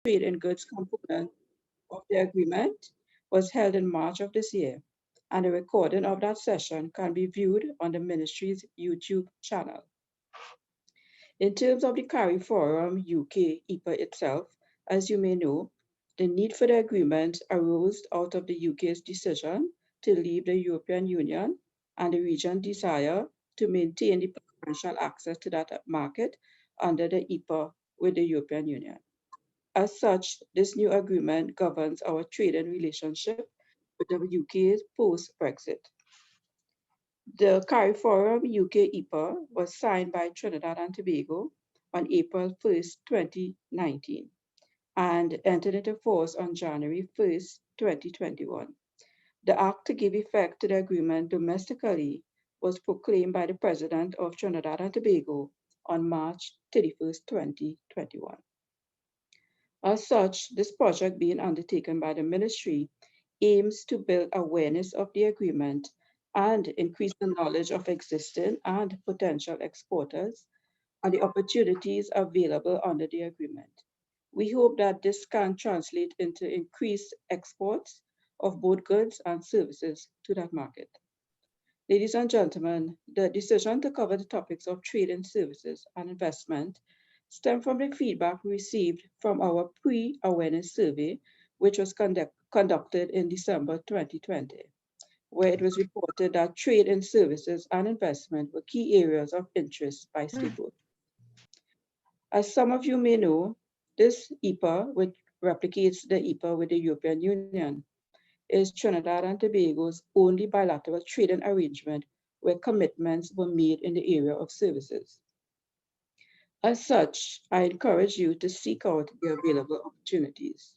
trade in goods component of the agreement was held in March of this year, and a recording of that session can be viewed on the ministry's YouTube channel. In terms of the CARIFORUM UK EPA itself, as you may know, the need for the agreement arose out of the UK's decision to leave the European Union and the region's desire to maintain the preferential access to that market under the EPA with the European Union. As such, this new agreement governs our trade and relationship with the UK post-Brexit. The CARIFORUM UK EPA was signed by Trinidad and Tobago on April 1st, 2019, and entered into force on January 1st, 2021. The act to give effect to the agreement domestically was proclaimed by the President of Trinidad and Tobago on March 31st, 2021. As such, this project being undertaken by the ministry aims to build awareness of the agreement and increase the knowledge of existing and potential exporters and the opportunities available under the agreement. We hope that this can translate into increased exports of both goods and services to that market. Ladies and gentlemen, the decision to cover the topics of trade and services and investment stem from the feedback we received from our pre-awareness survey, which was conducted in December 2020, where it was reported that trade and services and investment were key areas of interest by stakeholders. As some of you may know, this EPA, which replicates the EPA with the European Union, is Trinidad and Tobago's only bilateral trading arrangement where commitments were made in the area of services. As such, I encourage you to seek out the available opportunities.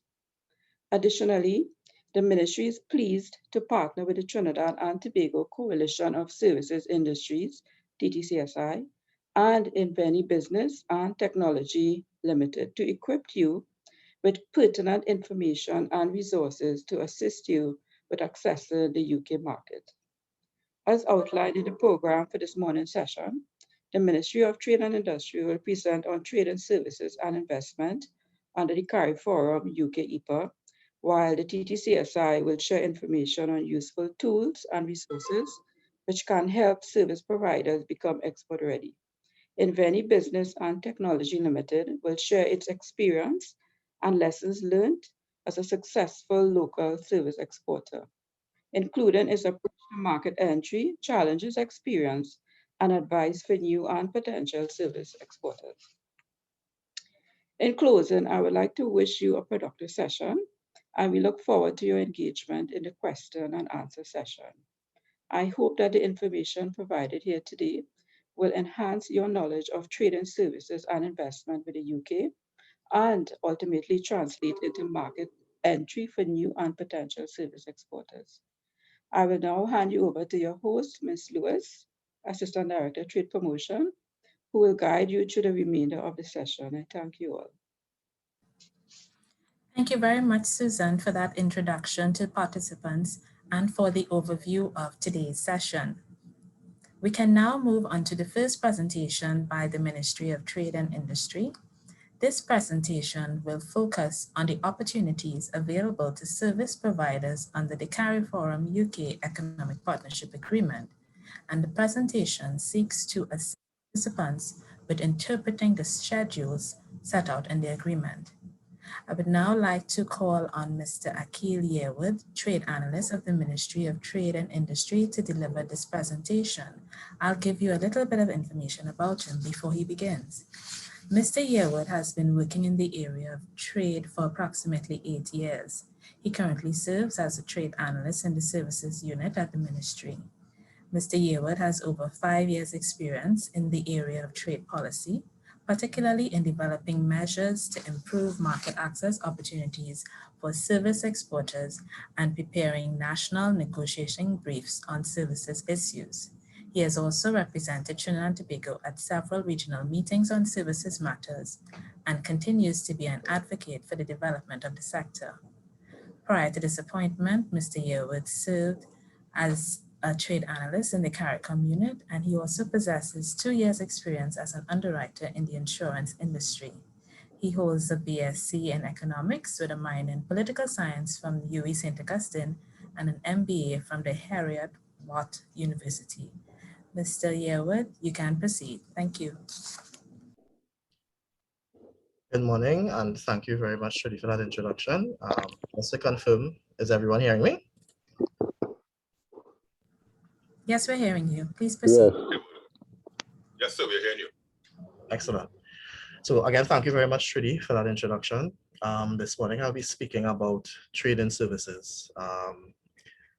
Additionally, the ministry is pleased to partner with the Trinidad and Tobago Coalition of Services Industries, TTCSI, and Inveni Business and Technology Limited to equip you with pertinent information and resources to assist you with accessing the UK market. As outlined in the program for this morning's session, the Ministry of Trade and Industry will present on trade and services and investment under the CARIFORUM UK EPA, while the TTCSI will share information on useful tools and resources which can help service providers become export ready. Inveni Business and Technology Limited will share its experience and lessons learned as a successful local service exporter, including its approach to market entry, challenges experienced, and advice for new and potential service exporters. In closing, I would like to wish you a productive session, and we look forward to your engagement in the question and answer session. I hope that the information provided here today will enhance your knowledge of trade and services and investment with the UK and ultimately translate into market entry for new and potential service exporters. I will now hand you over to your host, Ms. Lewis, Assistant Director, Trade Promotion, who will guide you through the remainder of the session. I thank you all. Thank you very much, Susan, for that introduction to participants and for the overview of today's session. We can now move on to the first presentation by the Ministry of Trade and Industry. This presentation will focus on the opportunities available to service providers under the CARIFORUM UK Economic Partnership Agreement, and the presentation seeks to assist participants with interpreting the schedules set out in the agreement. I would now like to call on Mr. Akil Yearwood, Trade Analyst of the Ministry of Trade and Industry, to deliver this presentation. I'll give you a little bit of information about him before he begins. Mr. Yearwood has been working in the area of trade for approximately 8 years. He currently serves as a trade analyst in the services unit at the ministry. Mr. Yearwood has over 5 years' experience in the area of trade policy, particularly in developing measures to improve market access opportunities for service exporters and preparing national negotiating briefs on services issues. He has also represented Trinidad and Tobago at several regional meetings on services matters and continues to be an advocate for the development of the sector. Prior to this appointment, Mr. Yearwood served as a trade analyst in the CARICOM unit, and he also possesses 2 years' experience as an underwriter in the insurance industry. He holds a BSc in Economics with a minor in Political Science from UWI St. Augustine and an MBA from the Harriet Watt University. Mr. Yearwood, you can proceed. Thank you. Good morning, and thank you very much, Trudy, for that introduction. Just to confirm, is everyone hearing me? Yes, we're hearing you. Please proceed. Yes, sir, we're hearing you. Excellent. So again, thank you very much, Trudy, for that introduction. This morning, I'll be speaking about trade-in services,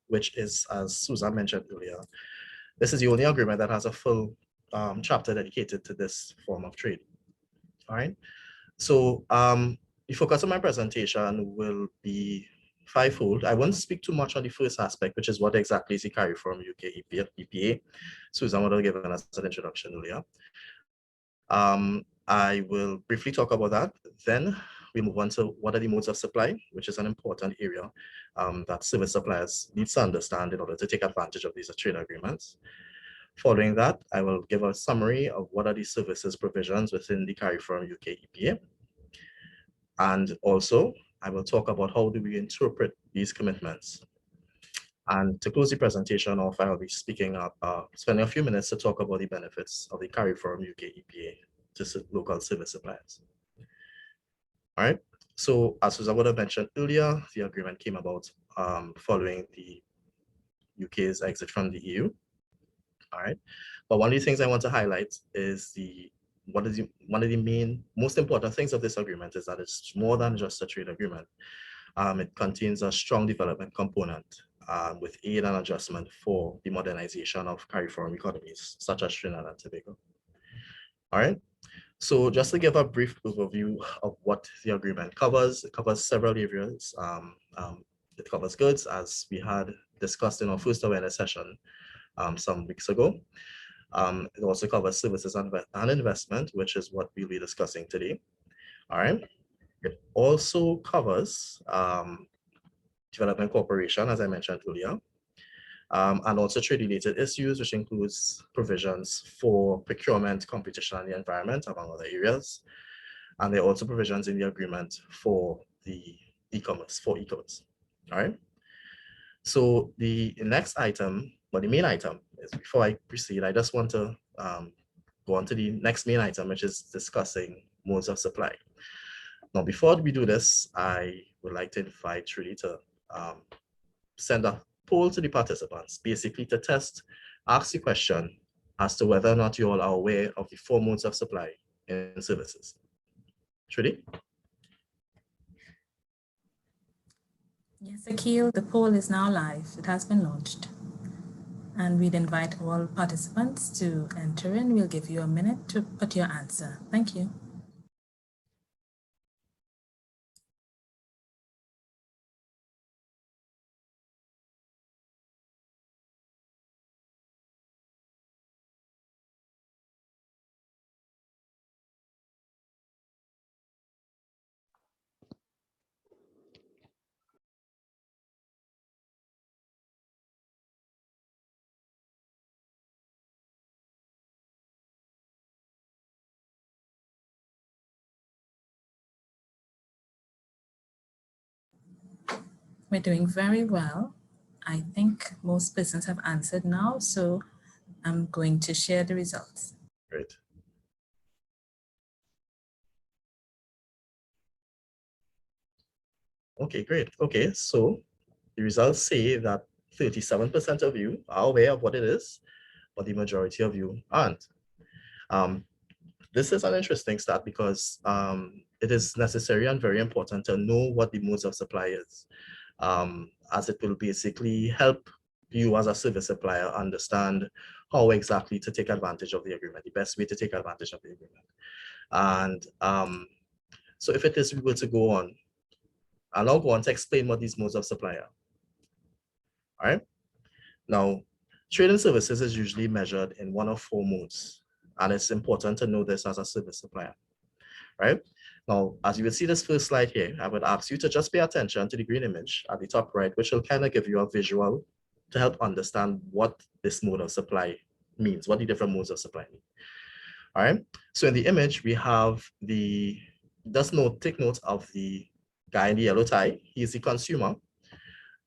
which is, as Susan mentioned earlier, this is the only agreement that has a full chapter dedicated to this form of trade. All right. So the focus of my presentation will be fivefold. I won't speak too much on the first aspect, which is what exactly is the CARIFORUM UK EPA. Susan would have given us an introduction earlier. I will briefly talk about that. Then we move on to what are the modes of supply, which is an important area that service suppliers need to understand in order to take advantage of these trade agreements. Following that, I will give a summary of what are the services provisions within the CARIFORUM UK EPA. And also, I will talk about how do we interpret these commitments. And to close the presentation off, I will be speaking up, spending a few minutes to talk about the benefits of the CARIFORUM UK EPA to local service suppliers. All right, so as Susan would have mentioned earlier, the agreement came about following the UK's exit from the EU. All right, but one of the things I want to highlight is one of the main, most important things of this agreement is that it's more than just a trade agreement. It contains a strong development component with aid and adjustment for the modernization of CARIFORUM economies, such as Trinidad and Tobago. All right, so just to give a brief overview of what the agreement covers, it covers several areas. It covers goods, as we had discussed in our first awareness session some weeks ago. It also covers services and investment, which is what we'll be discussing today. All right. It also covers development cooperation, as I mentioned earlier, and also trade-related issues, which includes provisions for procurement, competition, and the environment, among other areas. And there are also provisions in the agreement for the e-commerce, All right. So the next item, well, the main item is, before I proceed, I just want to go on to the next main item, which is discussing modes of supply. Now, before we do this, I would like to invite Trudy to send a poll to the participants, basically to ask the question as to whether or not you all are aware of the 4 modes of supply in services. Trudy? Yes, Akil, the poll is now live. It has been launched. And we'd invite all participants to enter in. We'll give you a minute to put your answer. Thank you. We're doing very well. I think most persons have answered now, so I'm going to share the results. Great. Okay, great. Okay, so the results say that 37% of you are aware of what it is, but the majority of you aren't. This is an interesting stat because it is necessary and very important to know what the modes of supply is, as it will basically help you as a service supplier understand how exactly to take advantage of the agreement, the best way to take advantage of the agreement. And so if it is we were to go on, I'll now go on to explain what these modes of supply are. All right. Now, trading services is usually measured in 1 of 4 modes, and it's important to know this as a service supplier. Right. Now, as you will see this first slide here, I would ask you to just pay attention to the green image at the top right, which will kind of give you a visual to help understand what this mode of supply means, what the different modes of supply mean. All right. So in the image, we have the take note of the guy in the yellow tie, he's the consumer,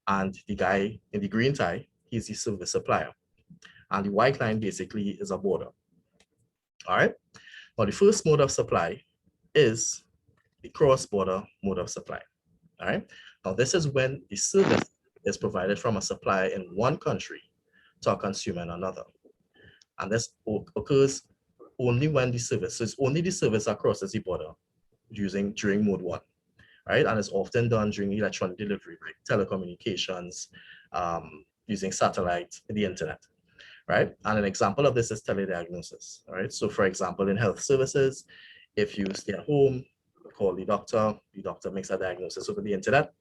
and the guy in the green tie, he's the service supplier. And the white line basically is a border. All right. Now, the first mode of supply is the cross-border mode of supply. All right. Now, this is when the service is provided from a supplier in one country to a consumer in another. And this occurs only when the service, so it's only the service that crosses the border during mode 1. Right? And it's often done during electronic delivery, right? Telecommunications, using satellite, the internet, right? And an example of this is telediagnosis, right? So for example, in health services, if you stay at home, call the doctor makes a diagnosis over the internet.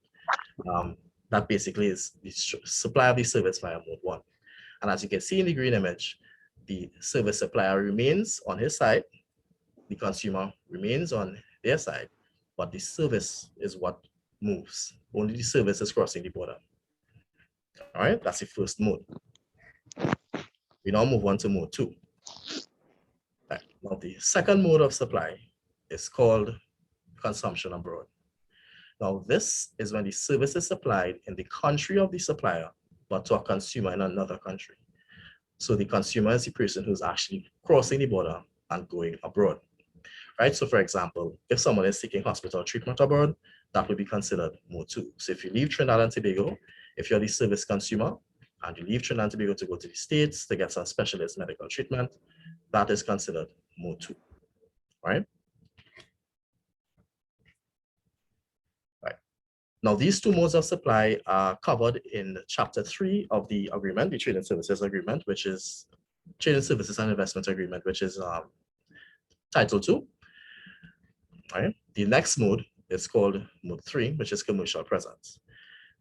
That basically is the supply of the service via mode 1. And as you can see in the green image, the service supplier remains on his side, the consumer remains on their side, but the service is what moves. Only the service is crossing the border. All right, that's the first mode. We now move on to mode 2. Right. Now, the second mode of supply is called consumption abroad. Now, this is when the service is supplied in the country of the supplier, but to a consumer in another country. So the consumer is the person who's actually crossing the border and going abroad. Right? So for example, if someone is seeking hospital treatment abroad, that would be considered mode 2. So if you leave Trinidad and Tobago, if you're the service consumer and you leave Trinidad and Tobago to go to the States to get some specialist medical treatment, that is considered mode 2, right? Right. Now, these two modes of supply are covered in Chapter 3 of the agreement, the Trade and Services Agreement, which is Trade and Services and Investment Agreement, which is Title 2. Right? The next mode is called mode 3, which is commercial presence.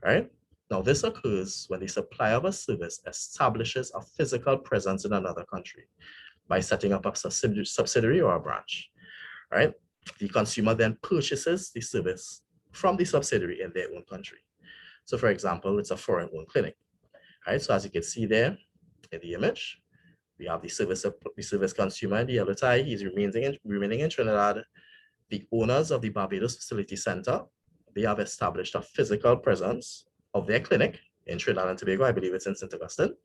Right? Now, this occurs when the supplier of a service establishes a physical presence in another country by setting up a subsidiary or a branch. Right? The consumer then purchases the service from the subsidiary in their own country. So, for example, it's a foreign-owned clinic. Right? So, as you can see there in the image, we have the service consumer in the yellow tie. He's remaining in Trinidad. The owners of the Barbados Facility Center, they have established a physical presence of their clinic in Trinidad and Tobago. I believe it's in St. Augustine.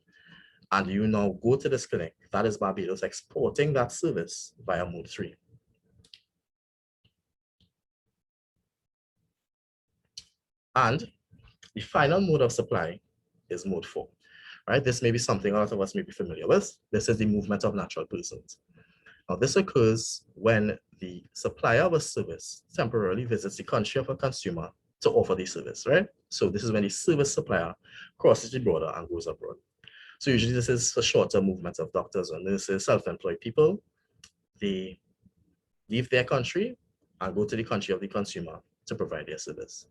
And you now go to this clinic. That is Barbados exporting that service via mode 3. And the final mode of supply is mode 4. Right? This may be something a lot of us may be familiar with. This is the movement of natural persons. Now, this occurs when the supplier of a service temporarily visits the country of a consumer to offer the service, right? So this is when the service supplier crosses the border and goes abroad. So usually this is for shorter movements of doctors or nurses, self-employed people. They leave their country and go to the country of the consumer to provide their service.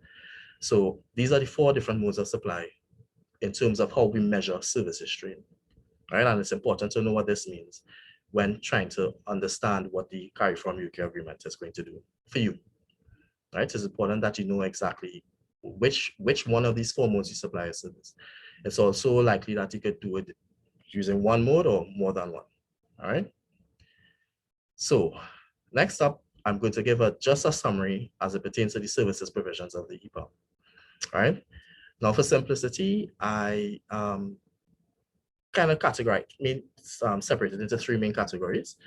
So these are the 4 different modes of supply in terms of how we measure service history, right? And it's important to know what this means when trying to understand what the CARIFORUM UK agreement is going to do for you, right? It's important that you know exactly which one of these 4 modes you supply a service. It's also likely that you could do it using one mode or more than one, all right? So next up, I'm going to give just a summary as it pertains to the services provisions of the EPA, all right? Now for simplicity, I kind of separated into 3 main categories.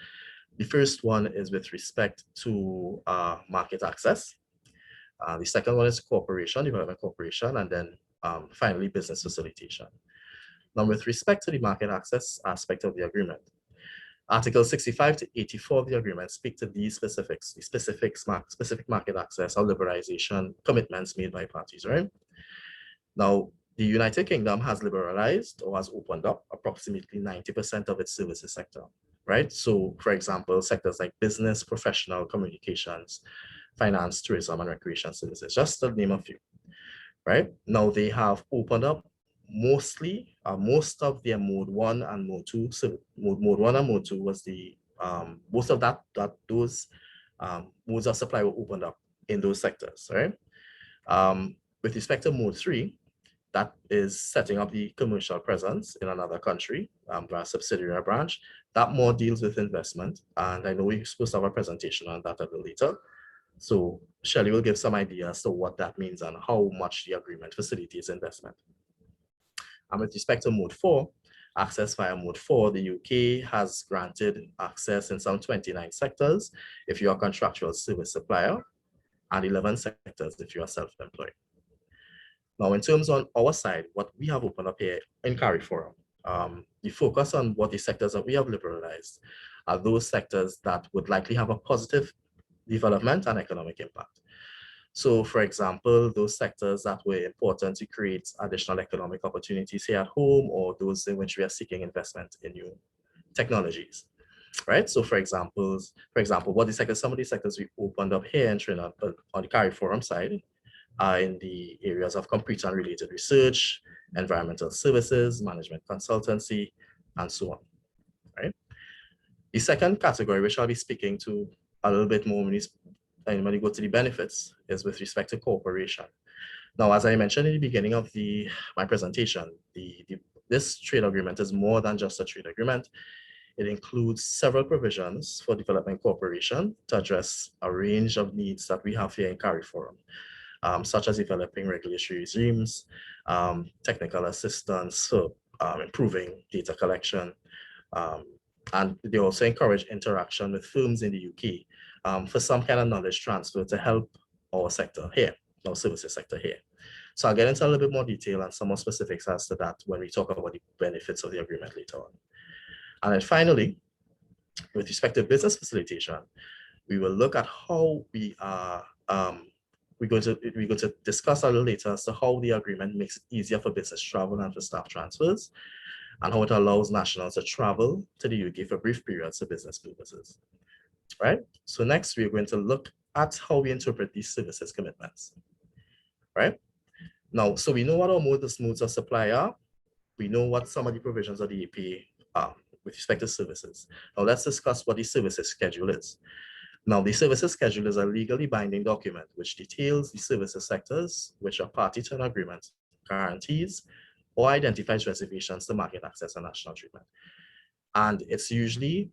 The first one is with respect to market access. The second one is development cooperation, and then finally business facilitation. Now, with respect to the market access aspect of the agreement, Article 65 to 84 of the agreement speak to these specifics, the specific market access or liberalization commitments made by parties, right? Now, the United Kingdom has liberalized or has opened up approximately 90% of its services sector, right? So, for example, sectors like business, professional, communications, finance, tourism, and recreation services, just to name a few, right? Now, they have opened up most of their mode 1 and mode 2. So, mode 1 and mode 2 was the, most of those modes of supply were opened up in those sectors, right? With respect to mode 3, that is setting up the commercial presence in another country via subsidiary or branch. That more deals with investment. And I know we're supposed to have a presentation on that a little later. So Shelley will give some idea as to what that means and how much the agreement facilitates investment. And with respect to Mode 4, access via Mode 4, the UK has granted access in some 29 sectors if you are a contractual service supplier, and 11 sectors if you are self-employed. Now, in terms on our side, what we have opened up here in CARIFORUM, the focus on what the sectors that we have liberalized are those sectors that would likely have a positive development and economic impact. So, for example, those sectors that were important to create additional economic opportunities here at home, or those in which we are seeking investment in new technologies, right? So, for example, what the sectors, some of the sectors we opened up here in Trinidad on the CARIFORUM side are in the areas of computer and related research, environmental services, management consultancy, and so on, right? The second category, which I'll be speaking to a little bit more when you go to the benefits, is with respect to cooperation. Now, as I mentioned in the beginning of my presentation, this trade agreement is more than just a trade agreement. It includes several provisions for development cooperation to address a range of needs that we have here in CARIFORUM, such as developing regulatory regimes, technical assistance for improving data collection, and they also encourage interaction with firms in the UK for some kind of knowledge transfer to help our sector here, our services sector here. So I'll get into a little bit more detail and some more specifics as to that when we talk about the benefits of the agreement later on. And then finally, with respect to business facilitation, we will look at how we are, we're going to discuss a little later as to how the agreement makes it easier for business travel and for staff transfers, and how it allows nationals to travel to the UK for brief periods for business purposes, right? So next, we're going to look at how we interpret these services commitments, right? Now, so we know what our modes of supply are. We know what some of the provisions of the EPA are with respect to services. Now, let's discuss what the services schedule is. Now, the services schedule is a legally binding document which details the services sectors which are party to an agreement, guarantees, or identifies reservations to market access and national treatment. And it's usually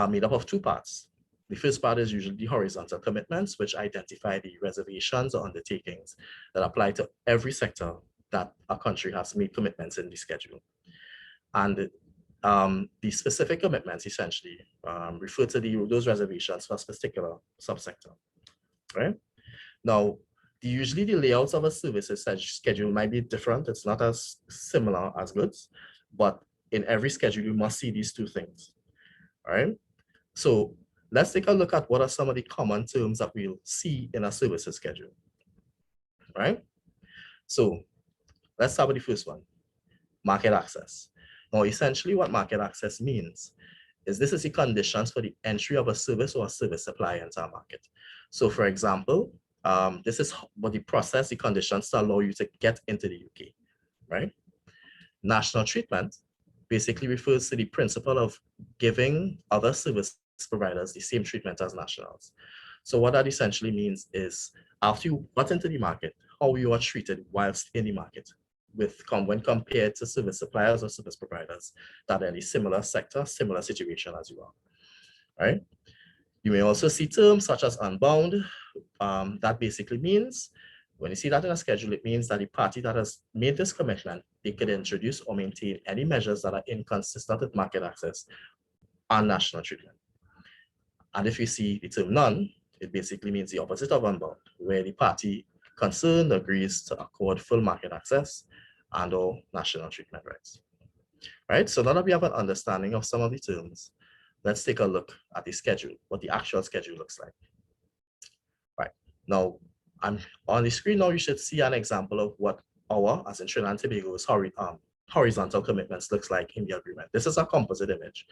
made up of two parts. The first part is usually the horizontal commitments, which identify the reservations or undertakings that apply to every sector that a country has made commitments in the schedule. And the specific commitments essentially refer to those reservations for a particular subsector, right? Now, usually the layouts of a services schedule might be different. It's not as similar as goods, but in every schedule, you must see these two things, all right? So let's take a look at what are some of the common terms that we'll see in a services schedule, right? So let's start with the first one, market access. Now, essentially what market access means is this is the conditions for the entry of a service or a service supply into a market. So for example, this is what the process, the conditions to allow you to get into the UK, right? National treatment basically refers to the principle of giving other service providers the same treatment as nationals. So what that essentially means is after you got into the market, how you are treated whilst in the market when compared to service suppliers or service providers that are in a similar sector, similar situation as you are, right? You may also see terms such as unbound. That basically means, when you see that in a schedule, it means that the party that has made this commitment, they could introduce or maintain any measures that are inconsistent with market access and national treatment. And if you see the term none, it basically means the opposite of unbound, where the party concerned agrees to accord full market access and or national treatment rights, right? So now that we have an understanding of some of the terms, let's take a look at the schedule, what the actual schedule looks like. Right, now I'm on the screen now, you should see an example of what our, as in Trinidad and Tobago's horizontal commitments looks like in the agreement. This is a composite image.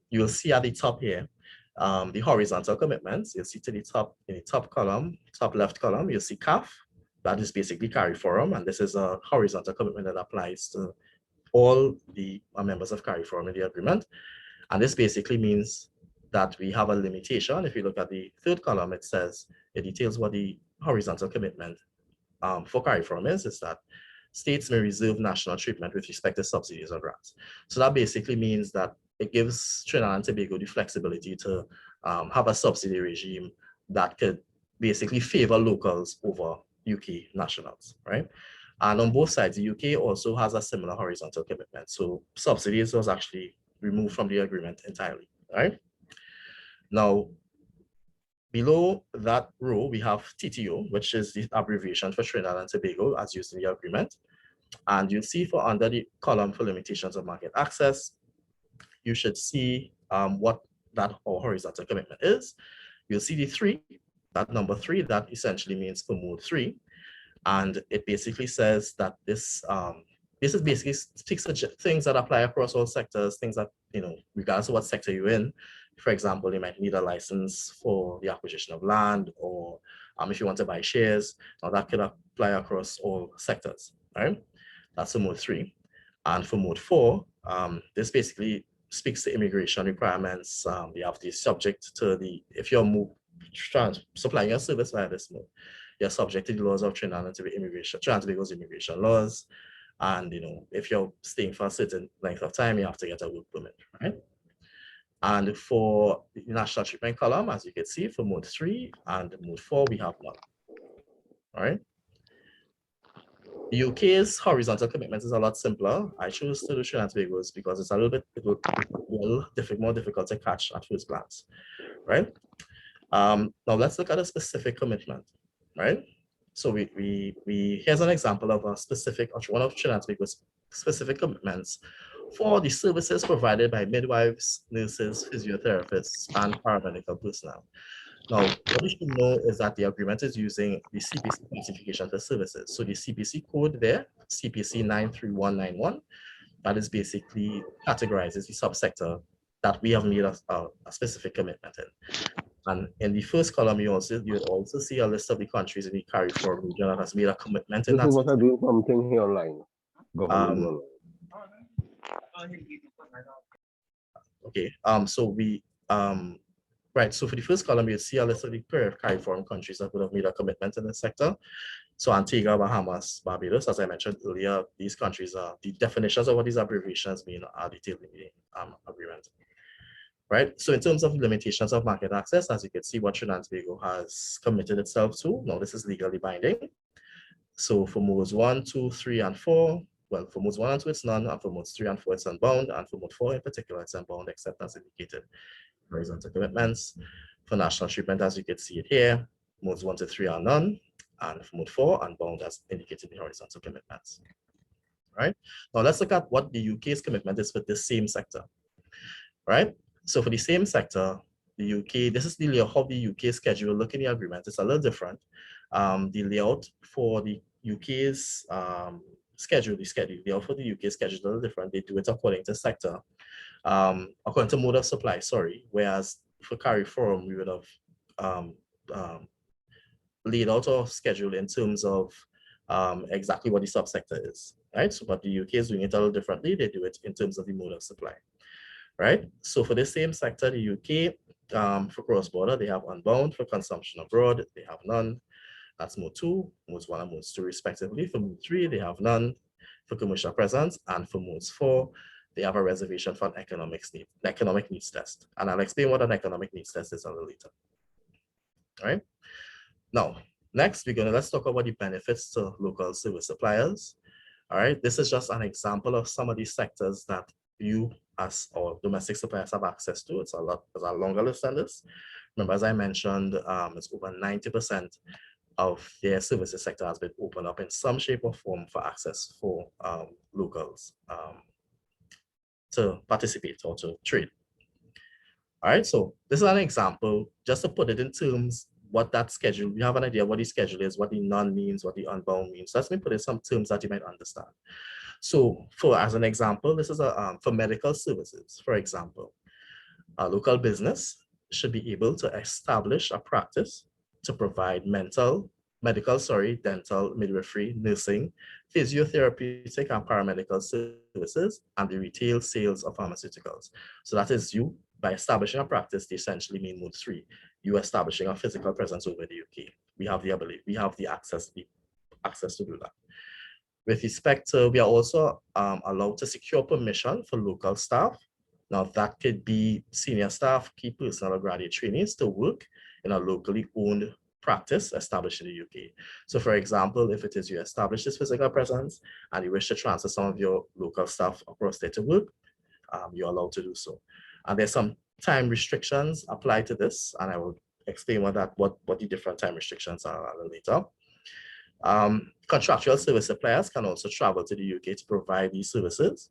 You'll see at the top here, the horizontal commitments. You'll see to the top, in the top column, top left column, you'll see CAF. That is basically CARIFORUM, and this is a horizontal commitment that applies to all the members of CARIFORUM in the agreement. And this basically means that we have a limitation. If you look at the third column, it says, it details what the horizontal commitment for CARIFORUM is that states may reserve national treatment with respect to subsidies or grants. So that basically means that it gives Trinidad and Tobago the flexibility to have a subsidy regime that could basically favor locals over UK nationals, right? And on both sides, the UK also has a similar horizontal commitment. So subsidies was actually removed from the agreement entirely, right? Now, below that row, we have TTO, which is the abbreviation for Trinidad and Tobago as used in the agreement. And you'll see for under the column for limitations of market access, you should see what that horizontal commitment is. You'll see the 3, that number 3, that essentially means for mode 3. And it basically says that this is basically speaks to things that apply across all sectors, things that, regardless of what sector you're in. For example, you might need a license for the acquisition of land, or if you want to buy shares, now that could apply across all sectors, right? That's for mode 3. And for mode 4, this basically speaks to immigration requirements. You have to be subject to if you're supplying a service via this mode, you're subject to the laws of Trinidad and Tobago immigration laws. And if you're staying for a certain length of time, you have to get a work permit, right? And for the national treatment column, as you can see, for mode 3 and mode 4, we have none. All right. The UK's horizontal commitment is a lot simpler. I chose to do Trinidad and Tobago's because it's a little bit more difficult to catch at first glance, right? Now let's look at a specific commitment, right? So here's an example of a specific, one of Trinidad and Tobago's specific commitments for the services provided by midwives, nurses, physiotherapists, and paramedical personnel. Now, what you should know is that the agreement is using the CPC classification for services. So the CPC code there, CPC 93191, that is basically categorizes the subsector that we have made a specific commitment in. And in the first column, you would also see a list of the countries in the CARIFORUM region that has made a commitment in that. This is what I do something here online. Okay. So right. So for the first column, you see a list of the CARIFORUM countries that would have made a commitment in the sector. So Antigua, Bahamas, Barbados, as I mentioned earlier, these countries are the definitions of what these abbreviations mean are detailed in the agreement. Right. So in terms of limitations of market access, as you can see, what Trinidad and Tobago has committed itself to. Now, this is legally binding. So for modes 1, 2, 3, and 4, well, for modes 1 and 2, it's none, and for modes 3 and 4, it's unbound, and for mode 4 in particular, it's unbound, except as indicated. Horizontal commitments. For national treatment, as you can see it here, modes 1 to 3 are none, and for mode 4, unbound as indicated in the horizontal commitments. Right. Now let's look at what the UK's commitment is for the same sector. Right. So for the same sector, the UK, this is the layout of the UK schedule. Look in the agreement, it's a little different. The layout for the UK's schedule, the layout for the UK schedule is a little different. They do it according to sector, according to mode of supply, sorry. Whereas for CARIFORUM, we would have laid out our schedule in terms of exactly what the subsector is, right? So, but the UK is doing it a little differently. They do it in terms of the mode of supply. Right. So for the same sector, the UK, for cross-border, they have unbound. For consumption abroad, they have none. That's mode 2, modes 1 and modes 2 respectively. For mode 3, they have none. For commercial presence, and for modes 4, they have a reservation for an economic needs test. And I'll explain what an economic needs test is a little later. All right. Now, next, let's talk about the benefits to local service suppliers. All right. This is just an example of some of these sectors that you as our domestic suppliers have access to. It's a longer list than this. Remember, as I mentioned, it's over 90% of their services sector has been opened up in some shape or form for access for locals to participate or to trade. All right, so this is an example, just to put it in terms what that schedule, you have an idea what the schedule is, what the none means, what the unbound means. So let me put in some terms that you might understand. So as an example, this is for medical services, for example, a local business should be able to establish a practice to provide dental, midwifery, nursing, physiotherapeutic and paramedical services, and the retail sales of pharmaceuticals. So that is you, by establishing a practice, they essentially mean mode 3, you establishing a physical presence over the UK. We have the ability, we have the access to do that. With respect to, we are also allowed to secure permission for local staff. Now that could be senior staff, key personnel, or graduate trainees to work in a locally owned practice established in the UK. So for example, if it is you establish this physical presence and you wish to transfer some of your local staff across there to work, you're allowed to do so. And there's some time restrictions applied to this, and I will explain what the different time restrictions are a little later. Contractual service suppliers can also travel to the UK to provide these services,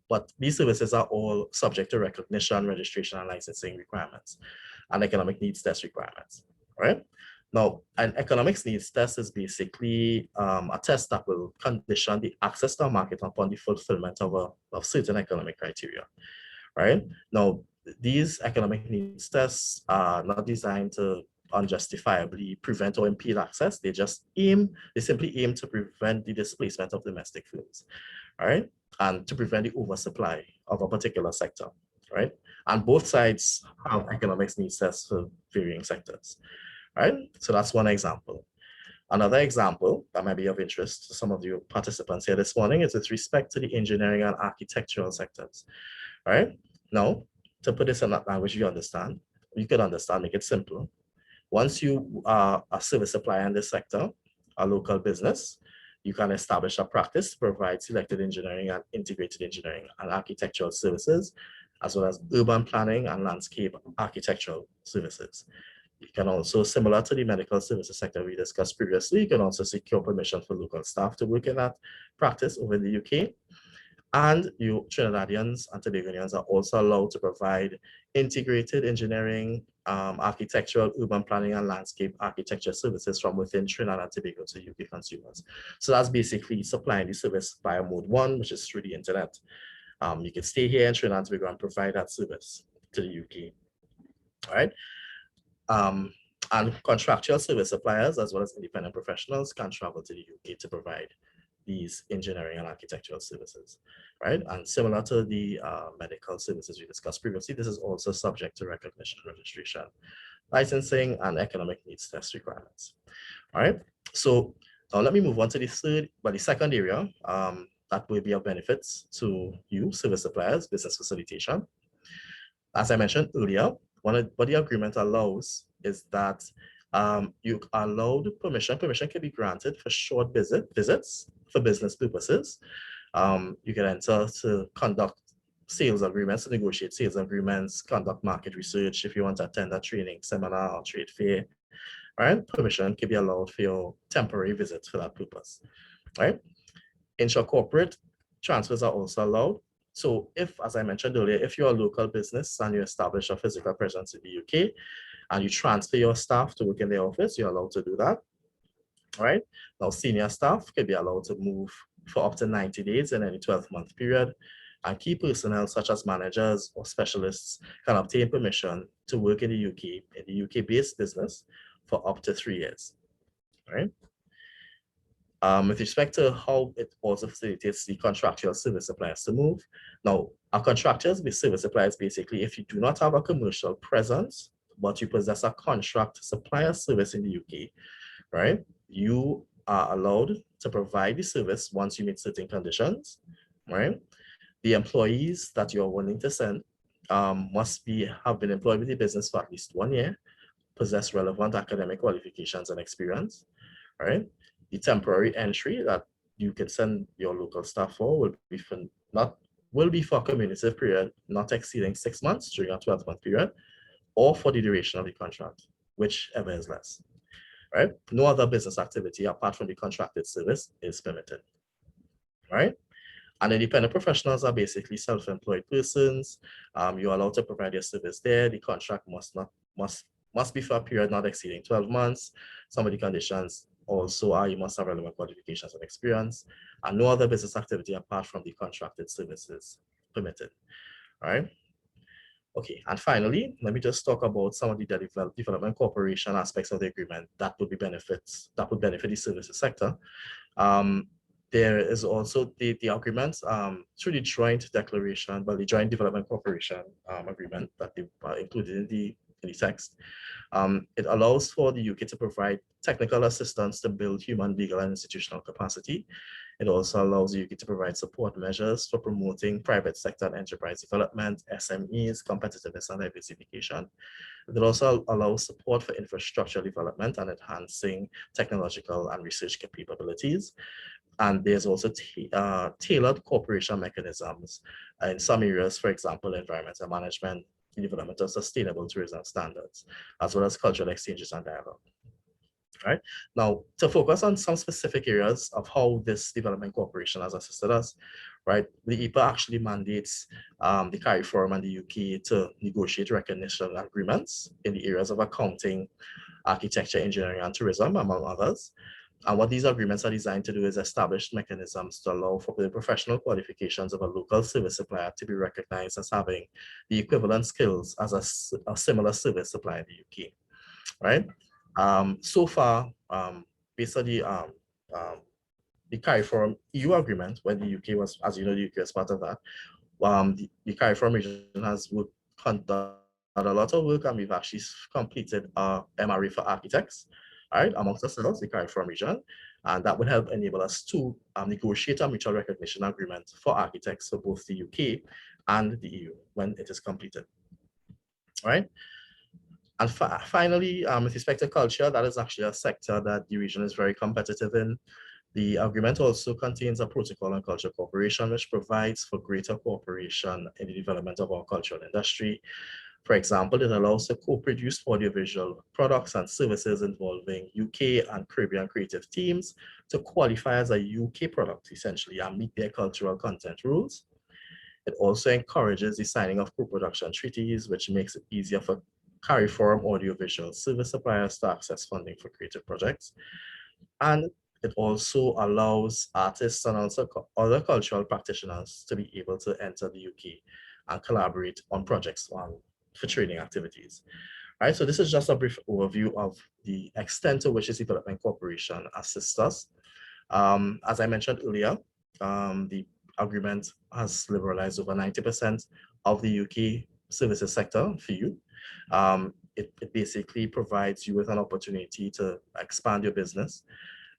but these services are all subject to recognition, registration, and licensing requirements, and economic needs test requirements, right? Now, an economics needs test is basically a test that will condition the access to a market upon the fulfillment of certain economic criteria, right? Now, these economic needs tests are not designed to unjustifiably prevent or impede access. They simply aim to prevent the displacement of domestic firms, right? And to prevent the oversupply of a particular sector, right? And both sides have economics needs tests for varying sectors, right? So that's one example. Another example that might be of interest to some of you participants here this morning is with respect to the engineering and architectural sectors, right? Now, to put this in that language you could understand, make it simple. Once you are a service supplier in this sector, a local business, you can establish a practice to provide selected engineering and integrated engineering and architectural services, as well as urban planning and landscape architectural services. You can also, similar to the medical services sector we discussed previously, you can also secure permission for local staff to work in that practice over in the UK. And you Trinidadians and Tobagonians are also allowed to provide integrated engineering, architectural, urban planning, and landscape architecture services from within Trinidad and Tobago to UK consumers. So that's basically supplying the service via mode 1, which is through the internet. You can stay here in Trinidad and Tobago and provide that service to the UK. All right. And contractual service suppliers, as well as independent professionals, can travel to the UK to provide these engineering and architectural services, right? And similar to the medical services we discussed previously, this is also subject to recognition, registration, licensing, and economic needs test requirements. All right. So now let me move on to the second area that will be of benefits to you, service suppliers, business facilitation. As I mentioned earlier, what the agreement allows is that you are allowed permission can be granted for short visits for business purposes. You can enter to conduct sales agreements, to negotiate sales agreements, conduct market research if you want to attend a training seminar or trade fair. Right? Permission can be allowed for your temporary visits for that purpose. Right? Intra-corporate transfers are also allowed. So if, as I mentioned earlier, if you're a local business and you establish a physical presence in the UK and you transfer your staff to work in the office, you're allowed to do that. All right. Now, senior staff can be allowed to move for up to 90 days in any 12-month period. And key personnel such as managers or specialists can obtain permission to work in the UK-based business for up to 3 years. All right. With respect to how it also facilitates the contractual service suppliers to move. Now, our contractors with service suppliers, basically, if you do not have a commercial presence, but you possess a contract supplier service in the UK, right? You are allowed to provide the service once you meet certain conditions, right? The employees that you're willing to send must have been employed with the business for at least 1 year, possess relevant academic qualifications and experience, right? The temporary entry that you can send your local staff for will be for a cumulative period not exceeding 6 months during a 12-month period, or for the duration of the contract, whichever is less. Right? No other business activity apart from the contracted service is permitted. Right? And independent professionals are basically self-employed persons. You're allowed to provide your service there. The contract must be for a period not exceeding 12 months. Some of the conditions also are you must have relevant qualifications and experience, and no other business activity apart from the contracted services permitted. All right. Okay, and finally, let me just talk about some of the development cooperation aspects of the agreement that would benefit the services sector. There is also the agreement through the joint declaration, but the joint development cooperation agreement that they included in the text. It allows for the UK to provide technical assistance to build human, legal, and institutional capacity. It also allows the UK to provide support measures for promoting private sector and enterprise development, SMEs, competitiveness, and diversification. It also allows support for infrastructure development and enhancing technological and research capabilities. And there's also tailored cooperation mechanisms in some areas, for example, environmental management, the development of sustainable tourism standards, as well as cultural exchanges and dialogue. Right now, to focus on some specific areas of how this development cooperation has assisted us, right? The EPA actually mandates the CARIFORUM and the UK to negotiate recognition agreements in the areas of accounting, architecture, engineering, and tourism, among others. And what these agreements are designed to do is establish mechanisms to allow for the professional qualifications of a local service supplier to be recognized as having the equivalent skills as a similar service supplier in the UK, right? So far, based on the CARIFORUM EU agreement, when the UK was, as you know, the UK is part of that, the CARIFORUM region has done a lot of work, and we've actually completed a MRA for architects, right, amongst ourselves, the CARIFORUM region, and that would help enable us to negotiate a mutual recognition agreement for architects for both the UK and the EU when it is completed, right? And finally, with respect to culture, that is actually a sector that the region is very competitive in. The agreement also contains a protocol on cultural cooperation, which provides for greater cooperation in the development of our cultural industry. For example, it allows for co-produced audiovisual products and services involving UK and Caribbean creative teams to qualify as a UK product, essentially, and meet their cultural content rules. It also encourages the signing of co-production treaties, which makes it easier for CARIFORUM audiovisual service suppliers to access funding for creative projects. And it also allows artists and also other cultural practitioners to be able to enter the UK and collaborate on projects for training activities. All right, so this is just a brief overview of the extent to which this development cooperation assists us. As I mentioned earlier, the agreement has liberalized over 90% of the UK services sector for you. It basically provides you with an opportunity to expand your business,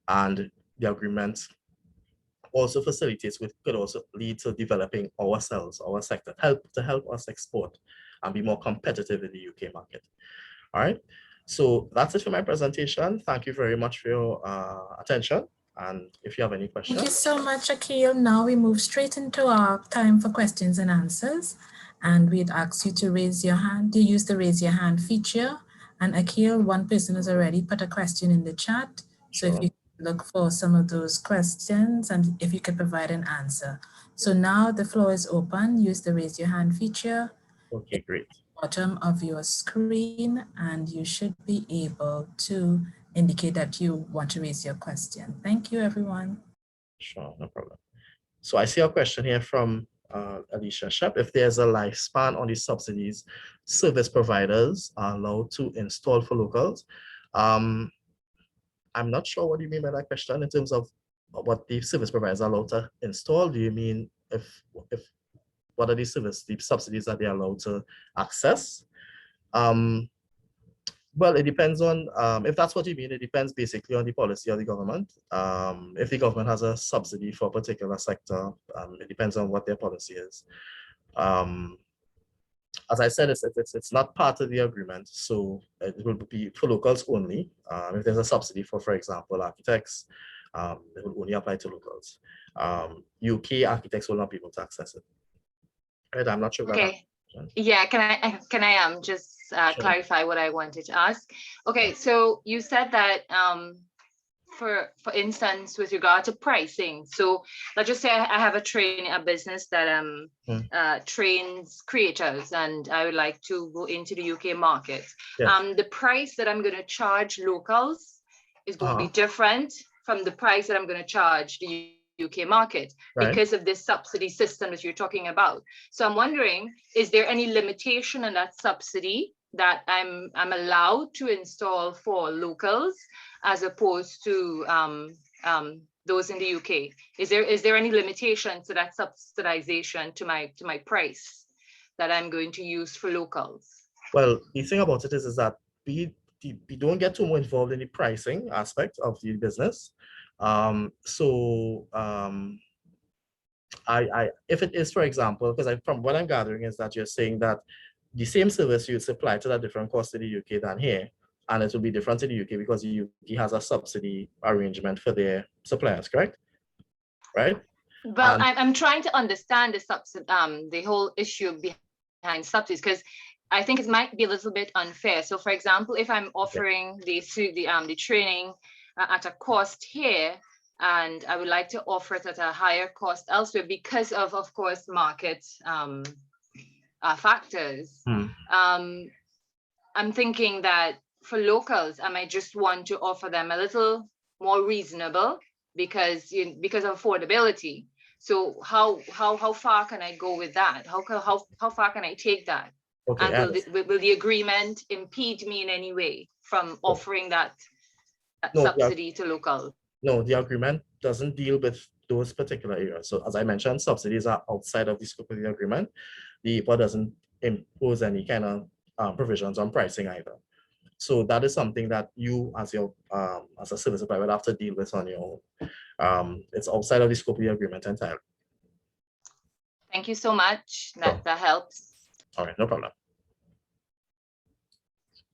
and the agreement also facilitates could also lead to developing ourselves, our sector, to help us export and be more competitive in the UK market. All right, so that's it for my presentation. Thank you very much for your attention. And if you have any questions. Thank you so much, Akil. Now we move straight into our time for questions and answers. And we'd ask you to raise your hand, to use the raise your hand feature. And Akil, one person has already put a question in the chat. So Sure. if you look for some of those questions and if you could provide an answer. So now the floor is open. Use the raise your hand feature. Okay, great. Bottom of your screen, and you should be able to indicate that you want to raise your question. Thank you, everyone. Sure, no problem. So I see a question here from Alicia Shep. If there's a lifespan on these subsidies, service providers are allowed to install for locals. I'm not sure what you mean by that question in terms of what the service providers are allowed to install. Do you mean if what are the subsidies that they're allowed to access? Well, it depends on, if that's what you mean, it depends basically on the policy of the government. If the government has a subsidy for a particular sector, it depends on what their policy is. As I said, it's not part of the agreement, so it will be for locals only. If there's a subsidy for example, architects, it will only apply to locals. UK architects will not be able to access it. Right, I'm not sure. Okay. Yeah, can I just Sure. clarify what I wanted to ask? Okay, so you said that for instance, with regard to pricing, so let's just say I have a business that trains creators, and I would like to go into the UK market. Yes. The price that I'm going to charge locals is going to be different from the price that I'm going to charge the UK market, right, because of this subsidy system that you're talking about. So I'm wondering, is there any limitation on that subsidy that I'm allowed to install for locals as opposed to those in the UK? Is there any limitation to that subsidization to my price that I'm going to use for locals? Well, the thing about it is that we don't get too much involved in the pricing aspect of the business. If it is, for example, because from what I'm gathering is that you're saying that the same service you would supply to that different cost to the UK than here, and it will be different to the UK because the UK has a subsidy arrangement for their suppliers, correct? Right? Well, And I'm trying to understand the whole issue behind subsidies, because I think it might be a little bit unfair. So, for example, if I'm offering the training at a cost here, and I would like to offer it at a higher cost elsewhere because of course, market factors. I'm thinking that for locals, I might just want to offer them a little more reasonable because of affordability. So how far can I go with that? How far can I take that? okay, And will the agreement impede me in any way from offering that subsidy to locals? No, the agreement doesn't deal with those particular areas. So as I mentioned, subsidies are outside of the scope of the agreement. The EPA doesn't impose any kind of provisions on pricing either. So that is something that you as a service supplier would have to deal with on your own. It's outside of the scope of the agreement entirely. Thank you so much. That helps. All right, no problem.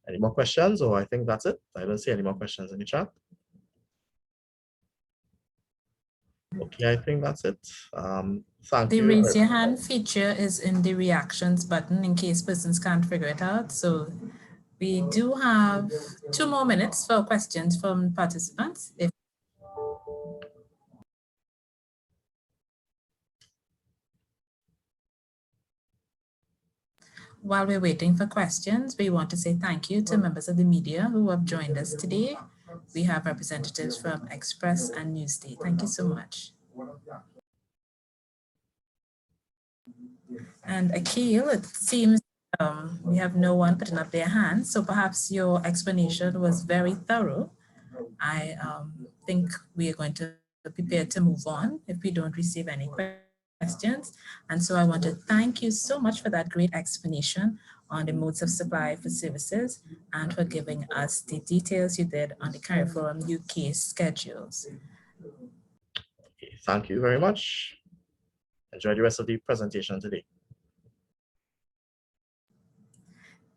Any more questions, or I think that's it? I don't see any more questions in the chat. Okay, I think that's it. Thank you. The raise your hand feature is in the reactions button in case persons can't figure it out. So we do have 2 more minutes for questions from participants. While we're waiting for questions, we want to say thank you to members of the media who have joined us today. We have representatives from Express and Newsday. Thank you so much. And Akil, it seems we have no one putting up their hands, so perhaps your explanation was very thorough. I think we are going to prepare to move on if we don't receive any questions. And so I want to thank you so much for that great explanation on the modes of supply for services and for giving us the details you did on the CARIFORUM UK schedules. Okay, thank you very much. Enjoy the rest of the presentation today.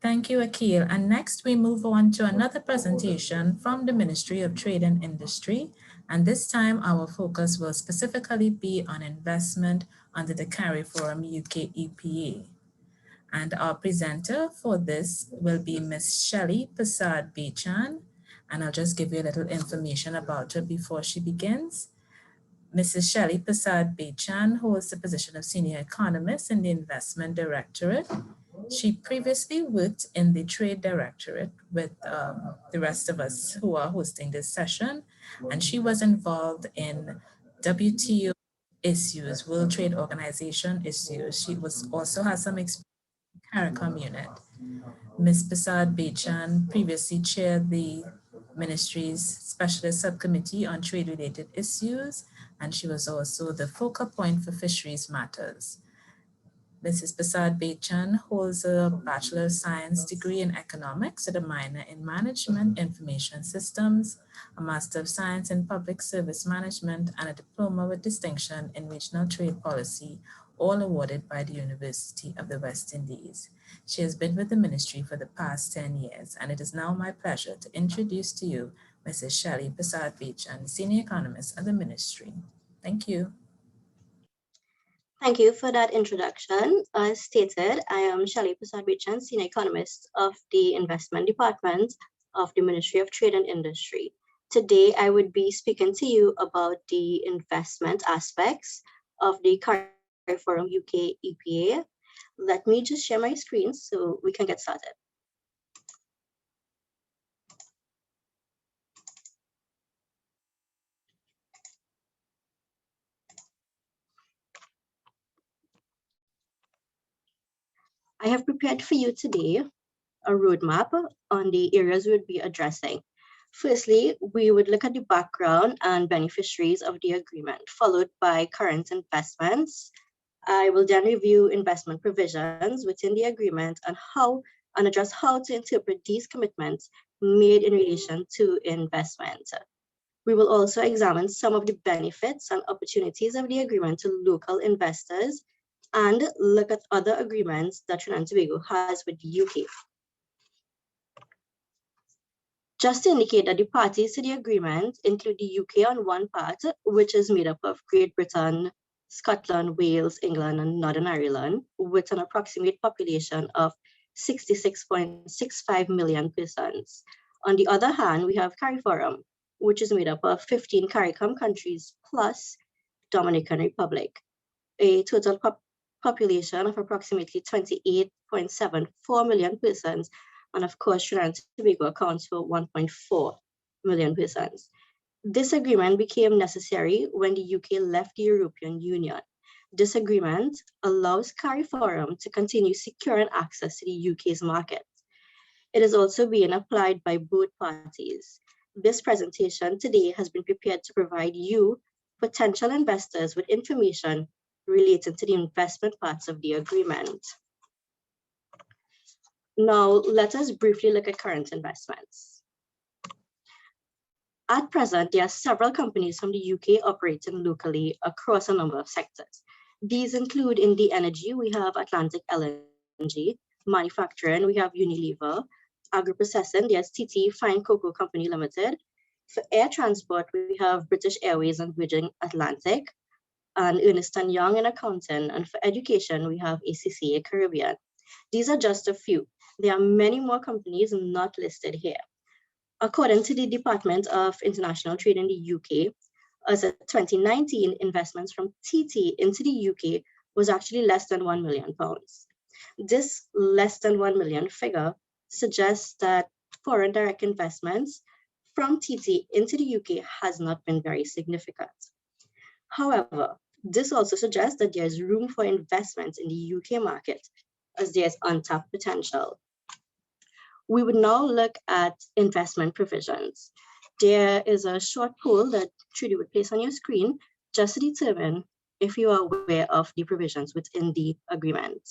Thank you, Akil. And next we move on to another presentation from the Ministry of Trade and Industry. And this time our focus will specifically be on investment under the CARIFORUM UK EPA. And our presenter for this will be Ms. Shelley Prasad-Bechan. And I'll just give you a little information about her before she begins. Mrs. Shelley Prasad-Bechan holds the position of Senior Economist in the Investment Directorate. She previously worked in the Trade Directorate with the rest of us who are hosting this session, and she was involved in WTO issues, World Trade Organization issues. She also has some experience in the CARICOM unit. Ms. Prasad-Bechan previously chaired the Ministry's Specialist Subcommittee on Trade-related issues, and she was also the focal point for fisheries matters. Mrs. Prasad-Bechan holds a Bachelor of Science degree in Economics and a minor in Management Information Systems, a Master of Science in Public Service Management, and a Diploma with Distinction in Regional Trade Policy, all awarded by the University of the West Indies. She has been with the Ministry for the past 10 years, and it is now my pleasure to introduce to you Mrs. Shelley Prasad-Bechan, Senior Economist at the Ministry. Thank you. Thank you for that introduction. As stated, I am Shelley Prasad-Bechan, Senior Economist of the Investment Department of the Ministry of Trade and Industry. Today, I would be speaking to you about the investment aspects of the CARIFORUM UK EPA. Let me just share my screen so we can get started. I have prepared for you today a roadmap on the areas we would be addressing. Firstly, we would look at the background and beneficiaries of the agreement, followed by current investments. I will then review investment provisions within the agreement and address how to interpret these commitments made in relation to investment. We will also examine some of the benefits and opportunities of the agreement to local investors and look at other agreements that Trinidad and Tobago has with the UK. Just to indicate that the parties to the agreement include the UK on one part, which is made up of Great Britain, Scotland, Wales, England, and Northern Ireland, with an approximate population of 66.65 million persons. On the other hand, we have CARIFORUM, which is made up of 15 CARICOM countries plus Dominican Republic, a total population of approximately 28.74 million persons. And of course, Trinidad and Tobago accounts for 1.4 million persons. This agreement became necessary when the UK left the European Union. This agreement allows CARIFORUM to continue securing access to the UK's market. It is also being applied by both parties. This presentation today has been prepared to provide you, potential investors, with information related to the investment parts of the agreement. Now, let us briefly look at current investments. At present, there are several companies from the UK operating locally across a number of sectors. These include in the energy, we have Atlantic LNG, manufacturing, we have Unilever, agro-processing, there's TT Fine Cocoa Company Limited. For air transport, we have British Airways and Virgin Atlantic, and Ernst & Young in accounting. And for education, we have ACCA Caribbean. These are just a few. There are many more companies not listed here. According to the Department of International Trade in the UK, as of 2019, investments from TT into the UK was actually less than £1 million. This less than 1 million figure suggests that foreign direct investments from TT into the UK has not been very significant. However, this also suggests that there's room for investment in the UK market as there's untapped potential. We would now look at investment provisions. There is a short poll that Trudy would place on your screen just to determine if you are aware of the provisions within the agreement.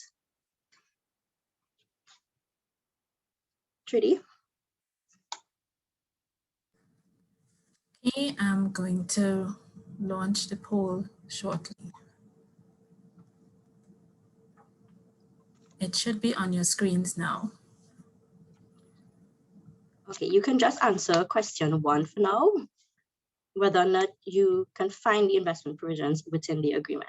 Trudy? Okay, I'm going to launch the poll shortly. It should be on your screens now. Okay, you can just answer question 1 for now, whether or not you can find the investment provisions within the agreement.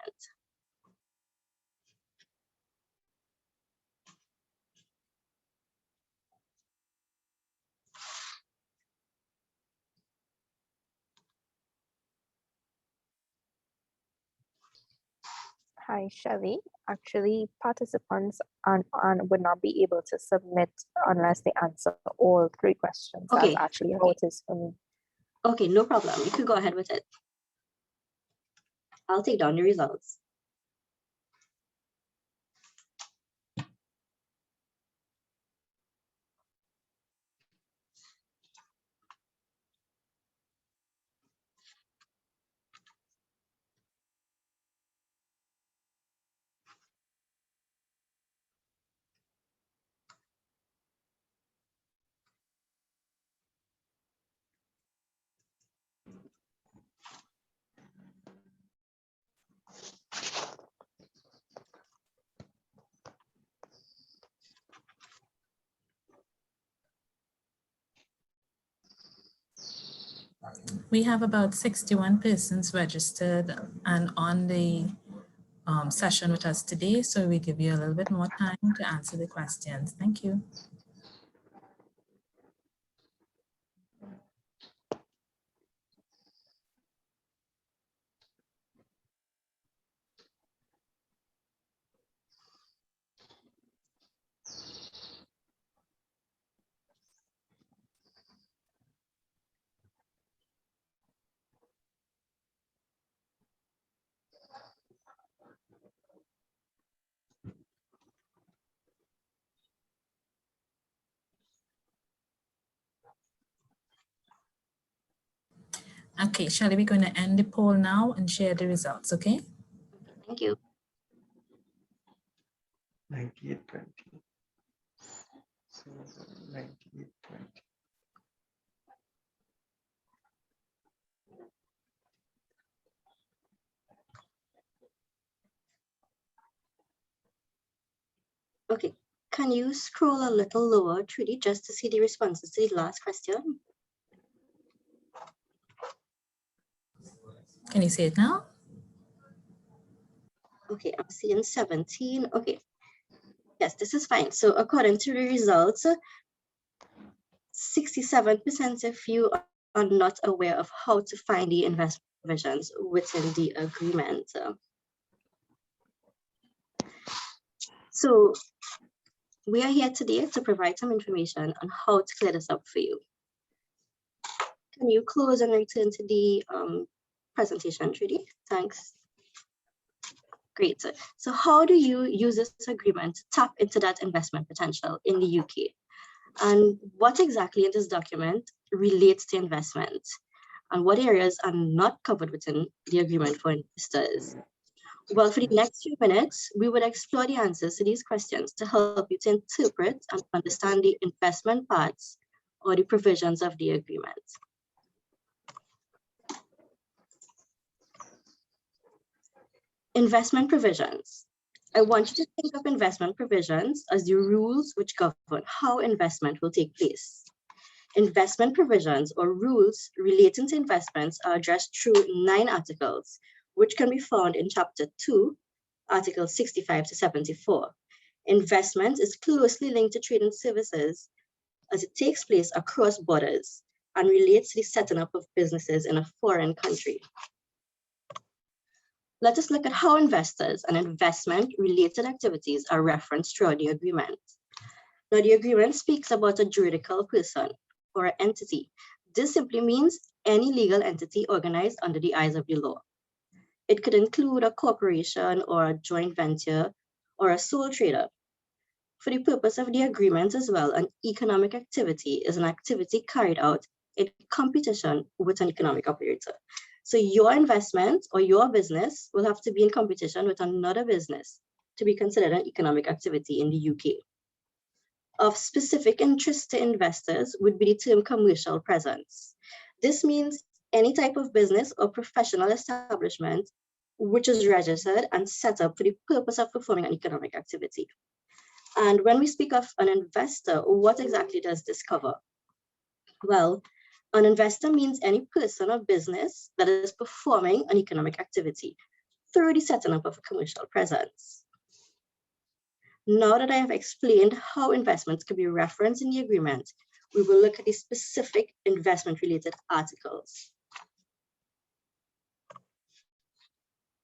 Hi, Shelley. Actually, participants would not be able to submit unless they answer all 3 questions. Okay. That's actually how it is for me. Okay, no problem. You could go ahead with it. I'll take down the results. We have about 61 persons registered and on the session with us today, so we give you a little bit more time to answer the questions. Thank you. Okay, Shelley, we're going to end the poll now and share the results, okay? Thank you. 9820. So 9820. Okay, can you scroll a little lower, Trudy, just to see the responses to the last question? Can you see it now? Okay, I'm seeing 17. Okay, yes, this is fine. So according to the results, 67% of you are not aware of how to find the investment provisions within the agreement. So we are here today to provide some information on how to clear this up for you. Can you close and return to the presentation, Trudy? Thanks. Great. So how do you use this agreement to tap into that investment potential in the UK? And what exactly in this document relates to investment? And what areas are not covered within the agreement for investors? Well, for the next few minutes, we would explore the answers to these questions to help you to interpret and understand the investment parts or the provisions of the agreement. Investment provisions. I want you to think of investment provisions as the rules which govern how investment will take place. Investment provisions or rules relating to investments are addressed through 9 articles, which can be found in Chapter 2, Articles 65 to 74. Investment is closely linked to trade and services as it takes place across borders and relates to the setting up of businesses in a foreign country. Let us look at how investors and investment-related activities are referenced throughout the agreement. Now, the agreement speaks about a juridical person or an entity. This simply means any legal entity organized under the eyes of the law. It could include a corporation or a joint venture or a sole trader. For the purpose of the agreement as well, an economic activity is an activity carried out in competition with an economic operator. So your investment or your business will have to be in competition with another business to be considered an economic activity in the UK. Of specific interest to investors would be the term commercial presence. This means any type of business or professional establishment which is registered and set up for the purpose of performing an economic activity. And when we speak of an investor, what exactly does this cover? Well, an investor means any person or business that is performing an economic activity through the setting up of a commercial presence. Now that I have explained how investments can be referenced in the agreement, we will look at the specific investment-related articles.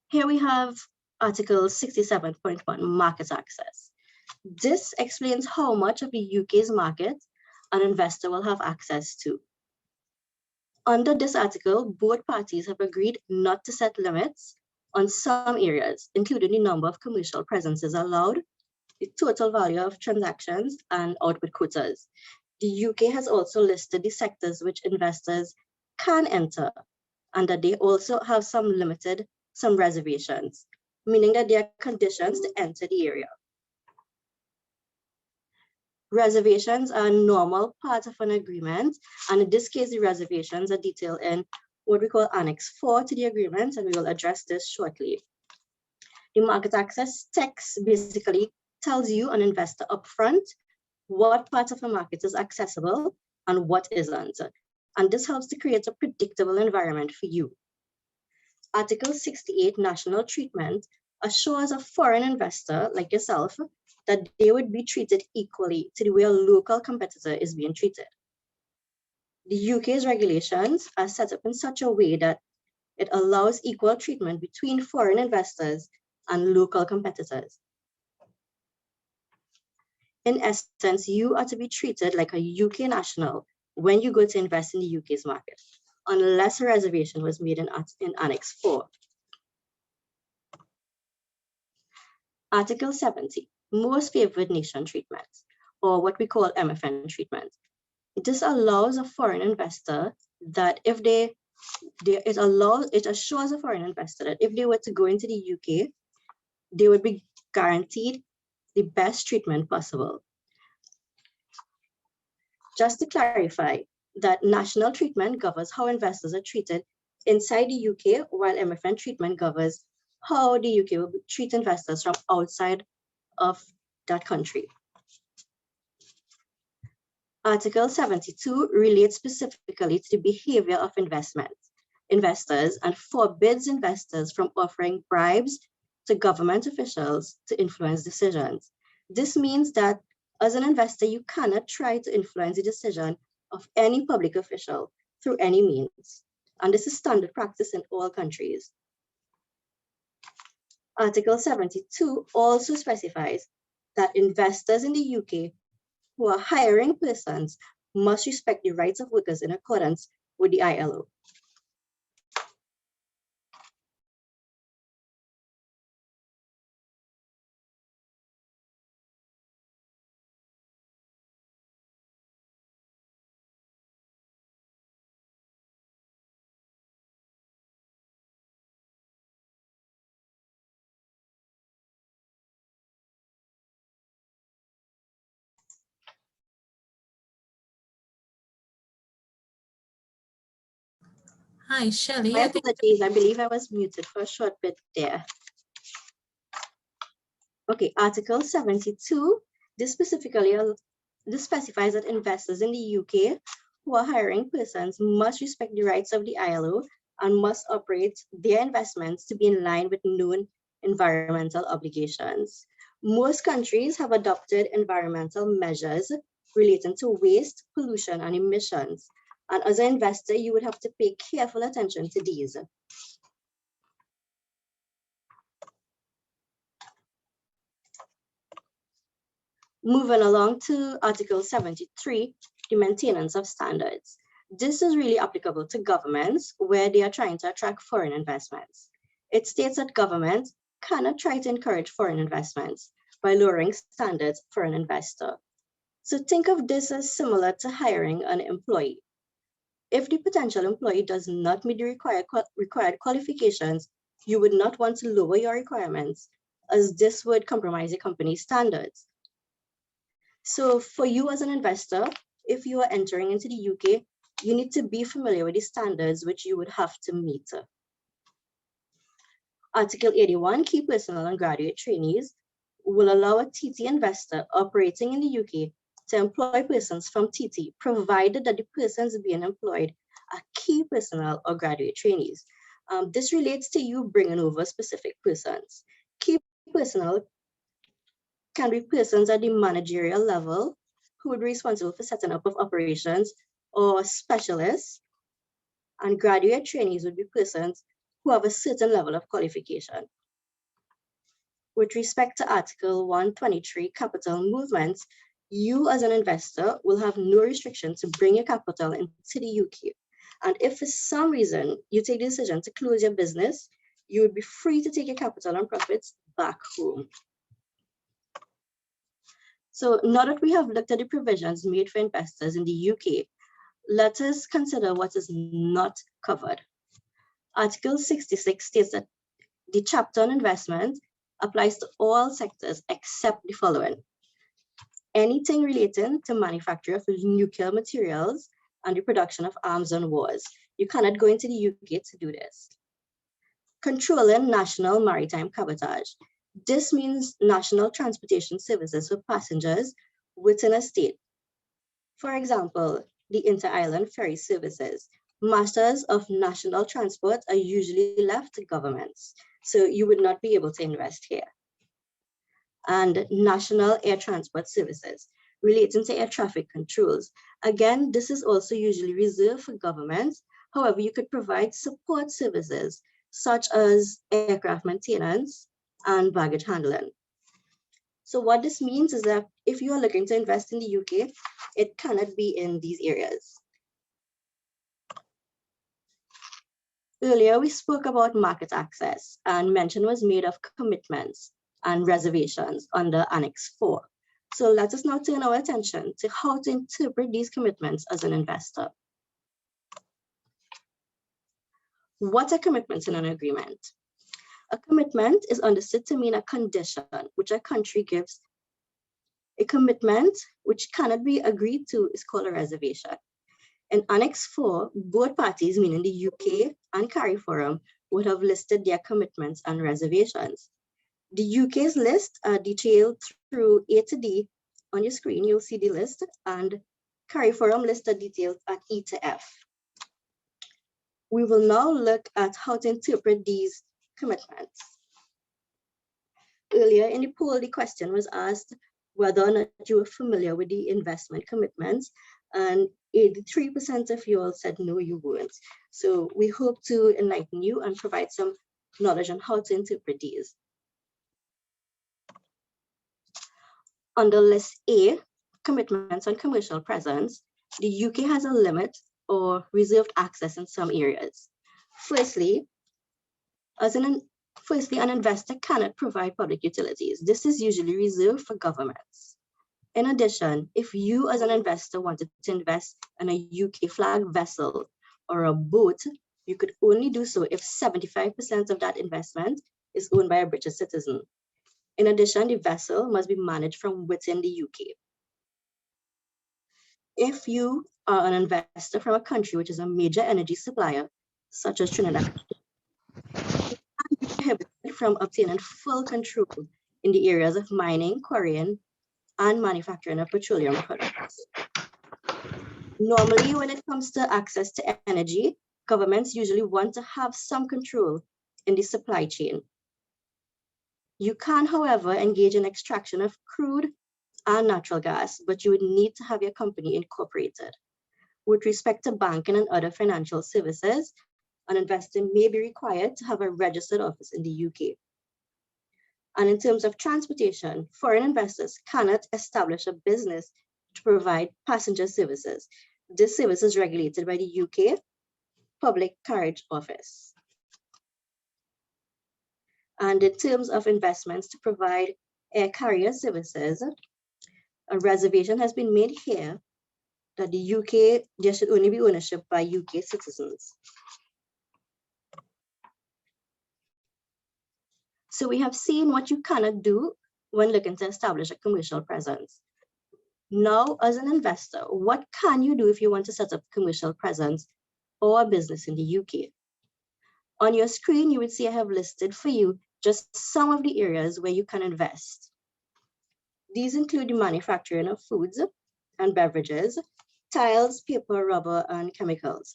Here we have Article 67.1, Market Access. This explains how much of the UK's market an investor will have access to. Under this article, both parties have agreed not to set limits on some areas, including the number of commercial presences allowed, the total value of transactions, and output quotas. The UK has also listed the sectors which investors can enter, and that they also have some reservations, meaning that there are conditions to enter the area. Reservations are a normal part of an agreement, and in this case, the reservations are detailed in what we call Annex 4 to the agreement, and we will address this shortly. The market access text basically tells you, an investor, upfront what part of the market is accessible and what isn't, and this helps to create a predictable environment for you. Article 68, National Treatment, assures a foreign investor like yourself that they would be treated equally to the way a local competitor is being treated. The UK's regulations are set up in such a way that it allows equal treatment between foreign investors and local competitors. In essence, you are to be treated like a UK national when you go to invest in the UK's market, unless a reservation was made in Annex 4. Article 70, Most Favored Nation treatment, or what we call MFN treatment. This allows a foreign investor that if it assures a foreign investor that if they were to go into the UK, they would be guaranteed the best treatment possible. Just to clarify, that national treatment governs how investors are treated inside the UK, while MFN treatment governs how the UK will treat investors from outside of that country. Article 72 relates specifically to the behavior of investors and forbids investors from offering bribes to government officials to influence decisions. This means that as an investor, you cannot try to influence the decision of any public official through any means. And this is standard practice in all countries. Article 72 also specifies that investors in the UK who are hiring persons must respect the rights of workers in accordance with the ILO. Hi, Shelley. My apologies, I believe I was muted for a short bit there. Okay, Article 72, this specifies that investors in the UK who are hiring persons must respect the rights of the ILO and must operate their investments to be in line with known environmental obligations. Most countries have adopted environmental measures relating to waste, pollution, and emissions. And as an investor, you would have to pay careful attention to these. Moving along to Article 73, the maintenance of standards. This is really applicable to governments where they are trying to attract foreign investments. It states that governments cannot try to encourage foreign investments by lowering standards for an investor. So think of this as similar to hiring an employee. If the potential employee does not meet the required qualifications, you would not want to lower your requirements, as this would compromise the company's standards. So for you as an investor, if you are entering into the UK, you need to be familiar with the standards which you would have to meet. Article 81, key personnel and graduate trainees, will allow a TT investor operating in the UK to employ persons from TT, provided that the persons being employed are key personnel or graduate trainees. This relates to you bringing over specific persons. Key personnel can be persons at the managerial level who would be responsible for setting up of operations or specialists, and graduate trainees would be persons who have a certain level of qualification. With respect to Article 123 capital movements, you as an investor will have no restriction to bring your capital into the UK. And if for some reason you take the decision to close your business, you would be free to take your capital and profits back home. So now that we have looked at the provisions made for investors in the UK, let us consider what is not covered. Article 66 states that the chapter on investment applies to all sectors except the following: anything relating to manufacture of nuclear materials and the production of arms and wars. You cannot go into the UK to do this. Controlling national maritime cabotage. This means national transportation services for passengers within a state. For example, the inter-island ferry services. Masters of national transport are usually left to governments, so you would not be able to invest here. And national air transport services relating to air traffic controls. Again, this is also usually reserved for governments. However, you could provide support services such as aircraft maintenance and baggage handling. So what this means is that if you are looking to invest in the UK, it cannot be in these areas. Earlier, we spoke about market access, and mention was made of commitments and reservations under Annex 4. So let us now turn our attention to how to interpret these commitments as an investor. What are commitments in an agreement? A commitment is understood to mean a condition which a country gives. A commitment which cannot be agreed to is called a reservation. In Annex 4, both parties, meaning the UK and CARIFORUM, would have listed their commitments and reservations. The UK's list are detailed through A to D on your screen, you'll see the list, and CARIFORUM listed details at E to F. We will now look at how to interpret these commitments. Earlier in the poll, the question was asked whether or not you were familiar with the investment commitments, and 83% of you all said no, you weren't. So we hope to enlighten you and provide some knowledge on how to interpret these. Under list A, commitments on commercial presence, the UK has a limit or reserved access in some areas. Firstly, an investor cannot provide public utilities. This is usually reserved for governments. In addition, if you as an investor wanted to invest in a UK flag vessel or a boat, you could only do so if 75% of that investment is owned by a British citizen. In addition, the vessel must be managed from within the UK. If you are an investor from a country which is a major energy supplier, such as Trinidad, you can be prohibited from obtaining full control in the areas of mining, quarrying, and manufacturing of petroleum products. Normally, when it comes to access to energy, governments usually want to have some control in the supply chain. You can, however, engage in extraction of crude and natural gas, but you would need to have your company incorporated. With respect to banking and other financial services, an investor may be required to have a registered office in the UK. And in terms of transportation, foreign investors cannot establish a business to provide passenger services. This service is regulated by the UK Public Carriage Office. And in terms of investments to provide air carrier services, a reservation has been made here that the UK, there should only be ownership by UK citizens. So we have seen what you cannot do when looking to establish a commercial presence. Now, as an investor, what can you do if you want to set up a commercial presence or a business in the UK? On your screen, you would see I have listed for you just some of the areas where you can invest. These include the manufacturing of foods and beverages, tiles, paper, rubber, and chemicals.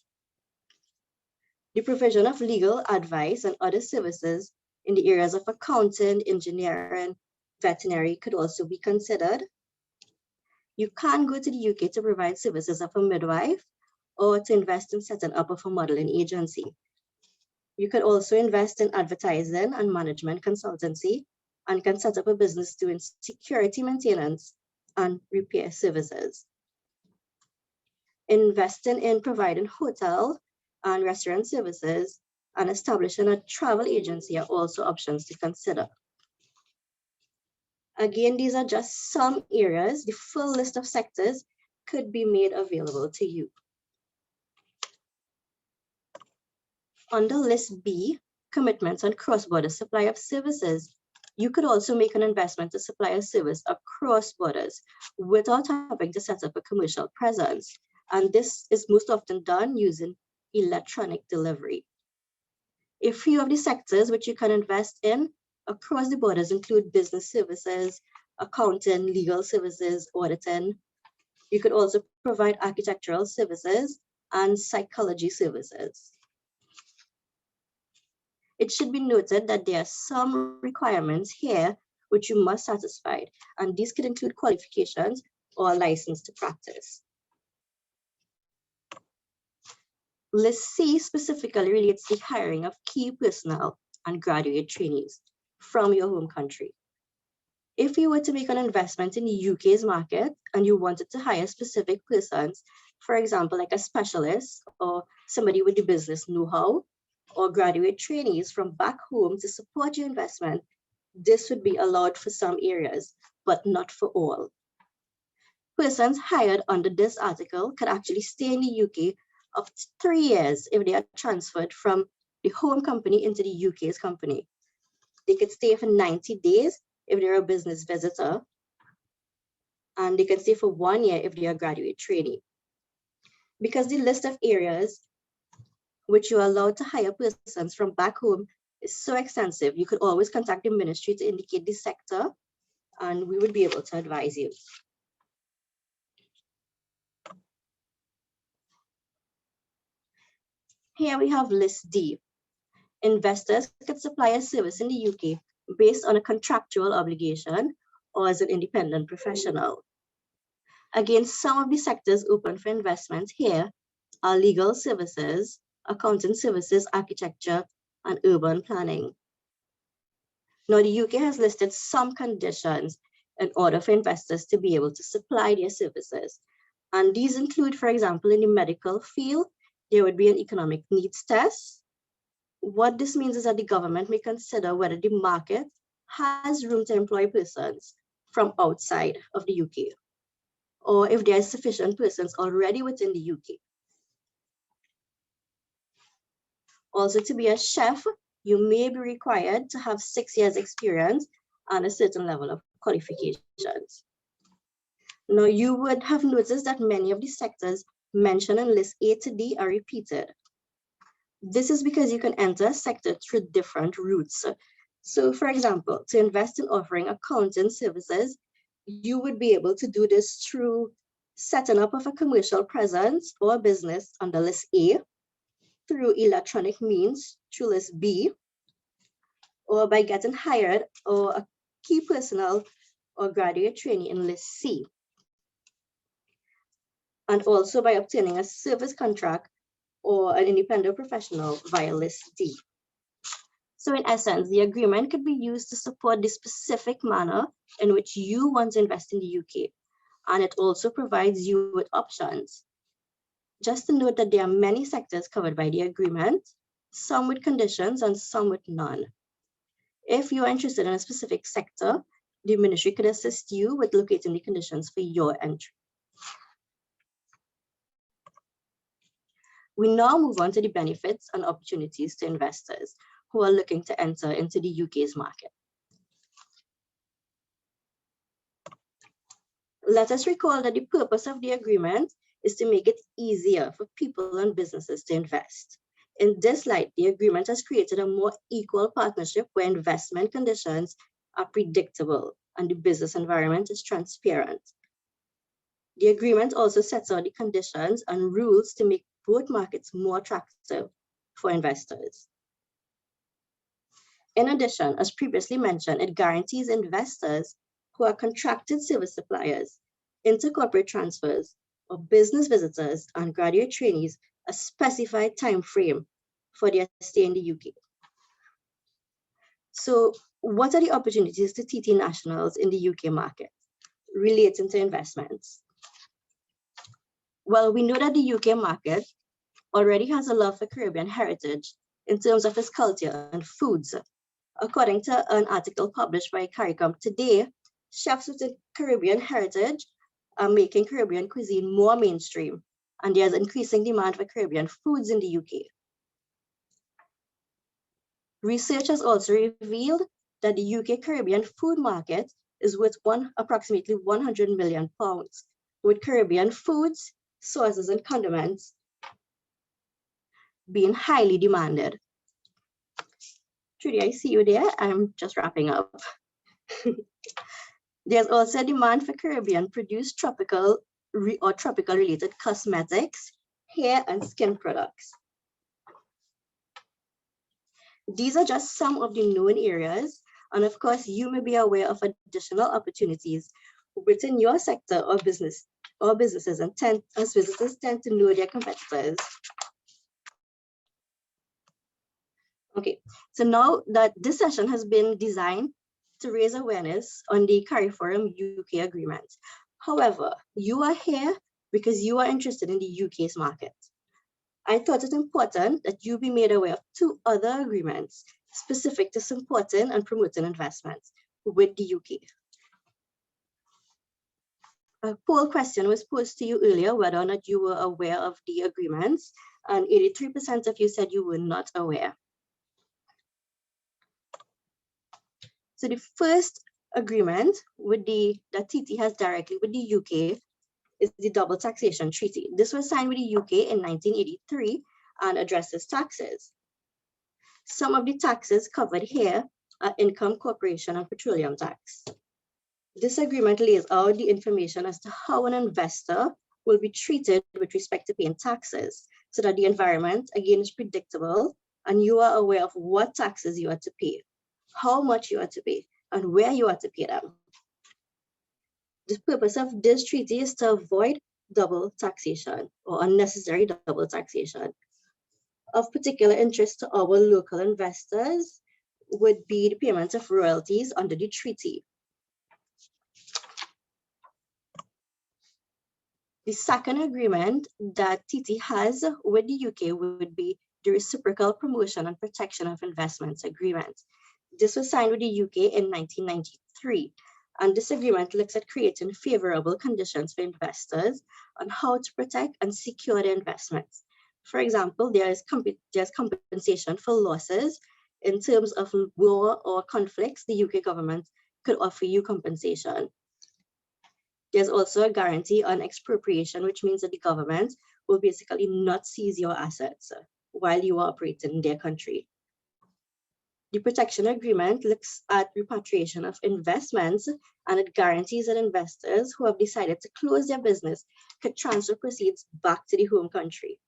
The provision of legal advice and other services in the areas of accounting, engineering, veterinary could also be considered. You can go to the UK to provide services of a midwife or to invest in setting up of a modeling agency. You could also invest in advertising and management consultancy and can set up a business doing security maintenance and repair services. Investing in providing hotel and restaurant services and establishing a travel agency are also options to consider. Again, these are just some areas. The full list of sectors could be made available to you. Under list B, commitments on cross-border supply of services, you could also make an investment to supply a service across borders without having to set up a commercial presence. And this is most often done using electronic delivery. A few of the sectors which you can invest in across the borders include business services, accounting, legal services, auditing. You could also provide architectural services and psychology services. It should be noted that there are some requirements here which you must satisfy, and these could include qualifications or a license to practice. List C specifically relates to hiring of key personnel and graduate trainees from your home country. If you were to make an investment in the UK's market and you wanted to hire specific persons, for example, like a specialist or somebody with the business know-how, or graduate trainees from back home to support your investment, this would be allowed for some areas, but not for all. Persons hired under this article could actually stay in the UK up to 3 years if they are transferred from the home company into the UK's company. They could stay for 90 days if they're a business visitor, and they can stay for 1 year if they are a graduate trainee. Because the list of areas which you are allowed to hire persons from back home is so extensive, you could always contact the ministry to indicate the sector, and we would be able to advise you. Here we have list D. Investors could supply a service in the UK based on a contractual obligation or as an independent professional. Again, some of the sectors open for investment here are legal services, accounting services, architecture, and urban planning. Now, the UK has listed some conditions in order for investors to be able to supply their services. And these include, for example, in the medical field, there would be an economic needs test. What this means is that the government may consider whether the market has room to employ persons from outside of the UK, or if there are sufficient persons already within the UK. Also, to be a chef, you may be required to have 6 years experience and a certain level of qualifications. Now, you would have noticed that many of the sectors mentioned in list A to D are repeated. This is because you can enter a sector through different routes. So, for example, to invest in offering accounting services, you would be able to do this through setting up of a commercial presence or business under list A, through electronic means through list B, or by getting hired or a key personnel or graduate trainee in list C, and also by obtaining a service contract or an independent professional via list D. So in essence, the agreement could be used to support the specific manner in which you want to invest in the UK, and it also provides you with options. Just to note that there are many sectors covered by the agreement, some with conditions and some with none. If you are interested in a specific sector, the ministry could assist you with locating the conditions for your entry. We now move on to the benefits and opportunities to investors who are looking to enter into the UK's market. Let us recall that the purpose of the agreement is to make it easier for people and businesses to invest. In this light, the agreement has created a more equal partnership where investment conditions are predictable and the business environment is transparent. The agreement also sets out the conditions and rules to make both markets more attractive for investors. In addition, as previously mentioned, it guarantees investors who are contracted service suppliers, intercorporate transfers, or business visitors and graduate trainees a specified time frame for their stay in the UK. So what are the opportunities to TT nationals in the UK market relating to investments? Well, we know that the UK market already has a love for Caribbean heritage in terms of its culture and foods. According to an article published by CARIFORUM today, chefs with a Caribbean heritage are making Caribbean cuisine more mainstream, and there's increasing demand for Caribbean foods in the UK. Research has also revealed that the UK Caribbean food market is worth approximately £100 million, with Caribbean foods, sauces, and condiments being highly demanded. Trudy, I see you there. I'm just wrapping up. There's also a demand for Caribbean produced tropical related cosmetics, hair, and skin products. These are just some of the known areas, and of course, you may be aware of additional opportunities within your sector or business or businesses, and as visitors tend to know their competitors. Okay, so now that this session has been designed to raise awareness on the CARIFORUM UK agreement. However, you are here because you are interested in the UK's market. I thought it important that you be made aware of 2 other agreements specific to supporting and promoting investments with the UK. A poll question was posed to you earlier whether or not you were aware of the agreements, and 83% of you said you were not aware. So the first agreement that TT has directly with the UK is the Double Taxation Treaty. This was signed with the UK in 1983 and addresses taxes. Some of the taxes covered here are income, corporation, and petroleum tax. This agreement lays out the information as to how an investor will be treated with respect to paying taxes, so that the environment, again, is predictable and you are aware of what taxes you are to pay, how much you are to pay, and where you are to pay them. The purpose of this treaty is to avoid double taxation or unnecessary double taxation. Of particular interest to our local investors would be the payment of royalties under the treaty. The second agreement that TT has with the UK would be the Reciprocal Promotion and Protection of Investments Agreement. This was signed with the UK in 1993, and this agreement looks at creating favorable conditions for investors on how to protect and secure their investments. For example, there's compensation for losses. In terms of war or conflicts, the UK government could offer you compensation. There's also a guarantee on expropriation, which means that the government will basically not seize your assets while you are operating in their country. The protection agreement looks at repatriation of investments, and it guarantees that investors who have decided to close their business could transfer proceeds back to the home country.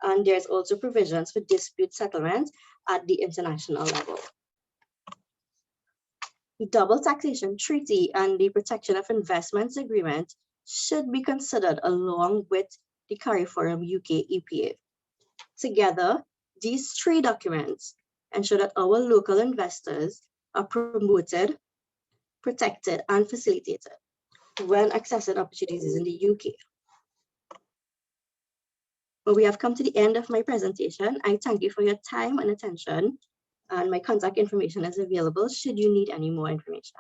And there's also provisions for dispute settlement at the international level. The Double Taxation Treaty and the Protection of Investments Agreement should be considered along with the CARIFORUM UK EPA. Together, these three documents ensure that our local investors are promoted, protected, and facilitated when accessing opportunities in the UK. Well, we have come to the end of my presentation. I thank you for your time and attention, and my contact information is available should you need any more information.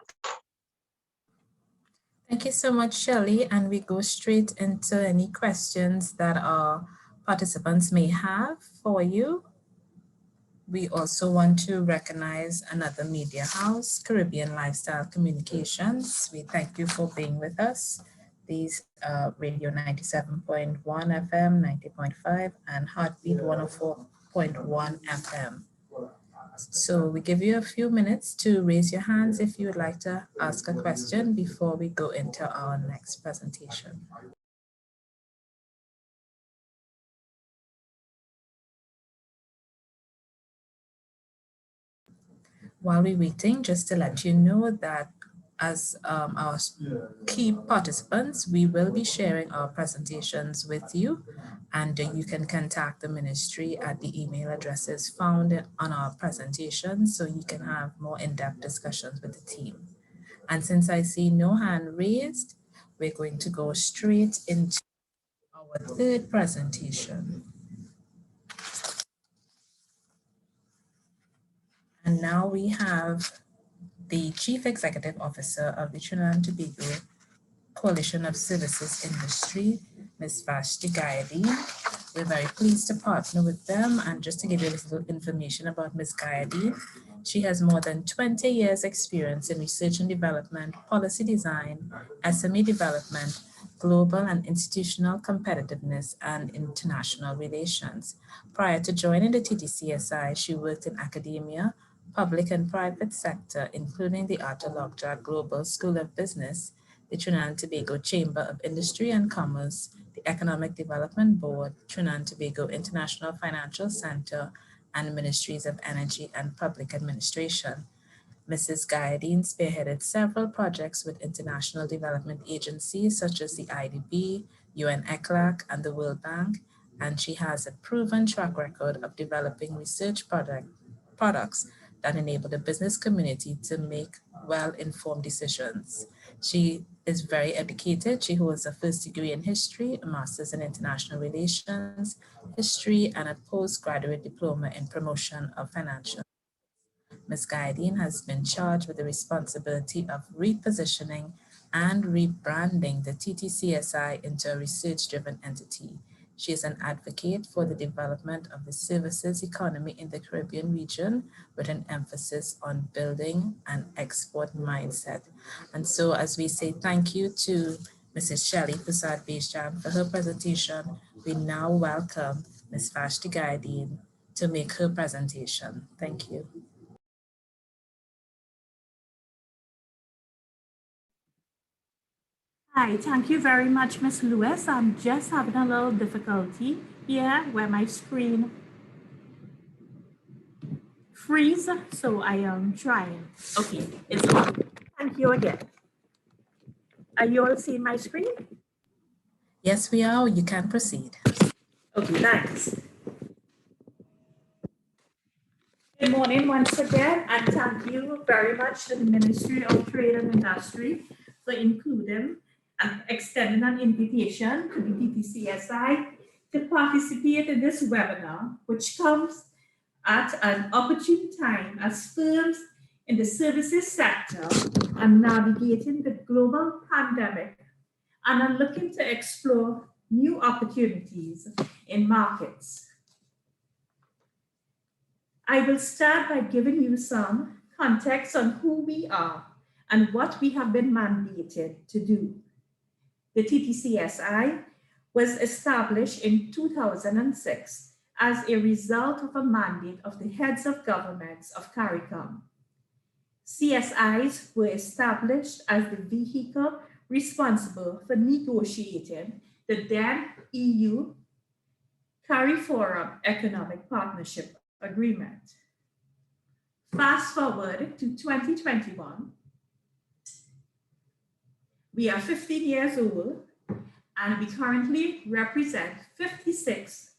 Thank you so much, Shelley. And we go straight into any questions that our participants may have for you. We also want to recognize another media house, Caribbean Lifestyle Communications. We thank you for being with us. These are Radio 97.1 FM, 90.5, and Heartbeat 104.1 FM. So we give you a few minutes to raise your hands if you would like to ask a question before we go into our next presentation. While we're waiting, just to let you know that as our key participants, we will be sharing our presentations with you, and you can contact the ministry at the email addresses found on our presentation so you can have more in-depth discussions with the team. And since I see no hand raised, we're going to go straight into our third presentation. And now we have the Chief Executive Officer of the Trinidad and Tobago Coalition of Services Industry, Ms. Vashti Gayadeen. We're very pleased to partner with them. And just to give you a little information about Ms. Gayadeen, she has more than 20 years experience in research and development, policy design, SME development, global and institutional competitiveness, and international relations. Prior to joining the TTCSI, she worked in academia, public and private sector, including the Arthur Lockjack Global School of Business, the Trinidad and Tobago Chamber of Industry and Commerce, the Economic Development Board, Trinidad and Tobago International Financial Center, and Ministries of Energy and Public Administration. Mrs. Gayadeen spearheaded several projects with international development agencies such as the IDB, UN ECLAC, and the World Bank, and she has a proven track record of developing research products that enable the business community to make well-informed decisions. She is very educated. She holds a first degree in history, a master's in international relations, history, and a postgraduate diploma in promotion of financial. Ms. Gayadeen has been charged with the responsibility of repositioning and rebranding the TTCSI into a research-driven entity. She is an advocate for the development of the services economy in the Caribbean region with an emphasis on building an export mindset. And so as we say thank you to Mrs. Shelley Prasad Beshjan for her presentation, we now welcome Ms. Vashti Gayadeen to make her presentation. Thank you. Hi, thank you very much, Ms. Lewis. I'm just having a little difficulty here where my screen freeze, so I am trying. Okay, it's on. Thank you again. Are you all seeing my screen? Yes, we are. You can proceed. Okay, thanks. Good morning once again, and thank you very much to the Ministry of Trade and Industry for including and extending an invitation to the DTCSI to participate in this webinar, which comes at an opportune time as firms in the services sector are navigating the global pandemic and are looking to explore new opportunities in markets. I will start by giving you some context on who we are and what we have been mandated to do. The TTCSI was established in 2006 as a result of a mandate of the heads of governments of CARIFORUM. CSIs were established as the vehicle responsible for negotiating the then EU CARIFORUM Economic Partnership Agreement. Fast forward to 2021, we are 15 years old and we currently represent 56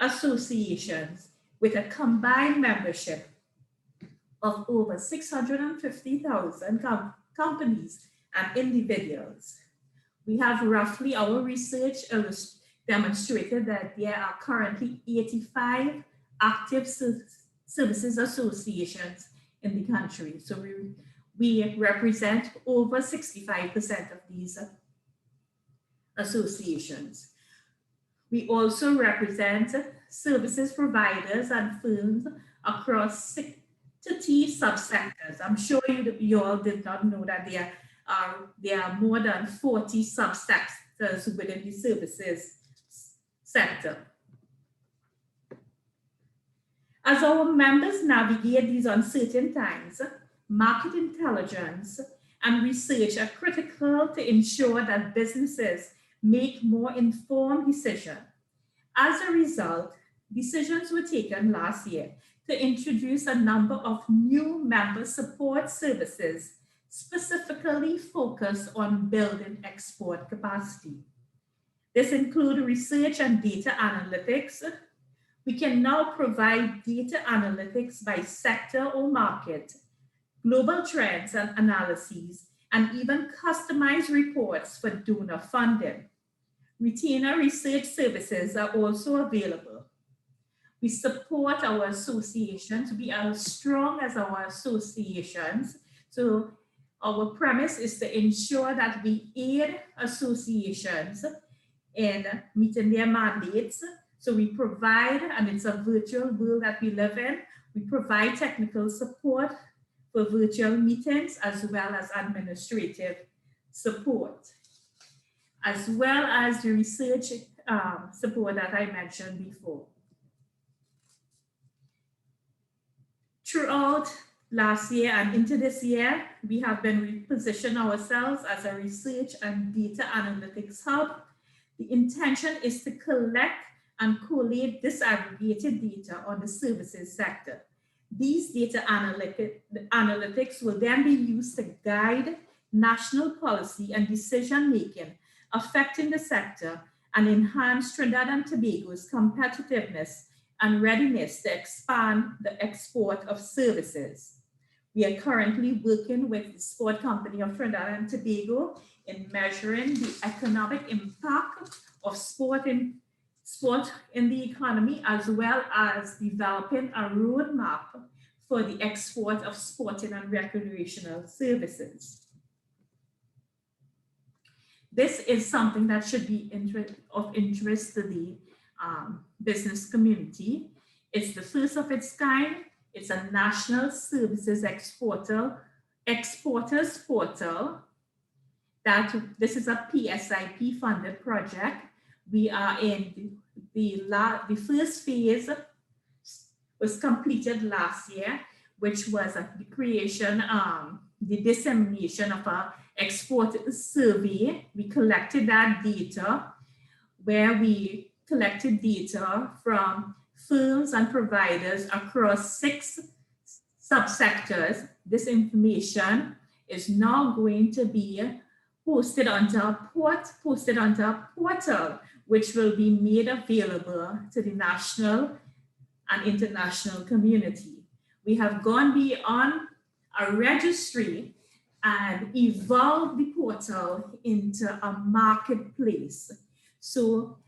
associations with a combined membership of over 650,000 companies and individuals. We have roughly, our research demonstrated that there are currently 85 active services associations in the country. So we represent over 65% of these associations. We also represent services providers and firms across 60 subsectors. I'm sure you all did not know that there are more than 40 subsectors within the services sector. As our members navigate these uncertain times, market intelligence and research are critical to ensure that businesses make more informed decisions. As a result, decisions were taken last year to introduce a number of new member support services specifically focused on building export capacity. This includes research and data analytics. We can now provide data analytics by sector or market, global trends and analyses, and even customized reports for donor funding. Retainer research services are also available. We support our associations. We are as strong as our associations. So our premise is to ensure that we aid associations in meeting their mandates. So we provide, and it's a virtual world that we live in, we provide technical support for virtual meetings as well as administrative support, as well as the research support that I mentioned before. Throughout last year and into this year, we have been repositioning ourselves as a research and data analytics hub. The intention is to collect and collate disaggregated data on the services sector. These data analytics will then be used to guide national policy and decision-making affecting the sector and enhance Trinidad and Tobago's competitiveness and readiness to expand the export of services. We are currently working with the Sport Company of Trinidad and Tobago in measuring the economic impact of sport in the economy, as well as developing a roadmap for the export of sporting and recreational services. This is something that should be of interest to the business community. It's the first of its kind. It's a national services exporters portal. This is a PSIP funded project. We are in the first phase was completed last year, which was the creation, the dissemination of a export survey. We collected that data where we collected data from firms and providers across 6 subsectors. This information is now going to be posted onto a portal, which will be made available to the national and international community. We have gone beyond a registry and evolved the portal into a marketplace. So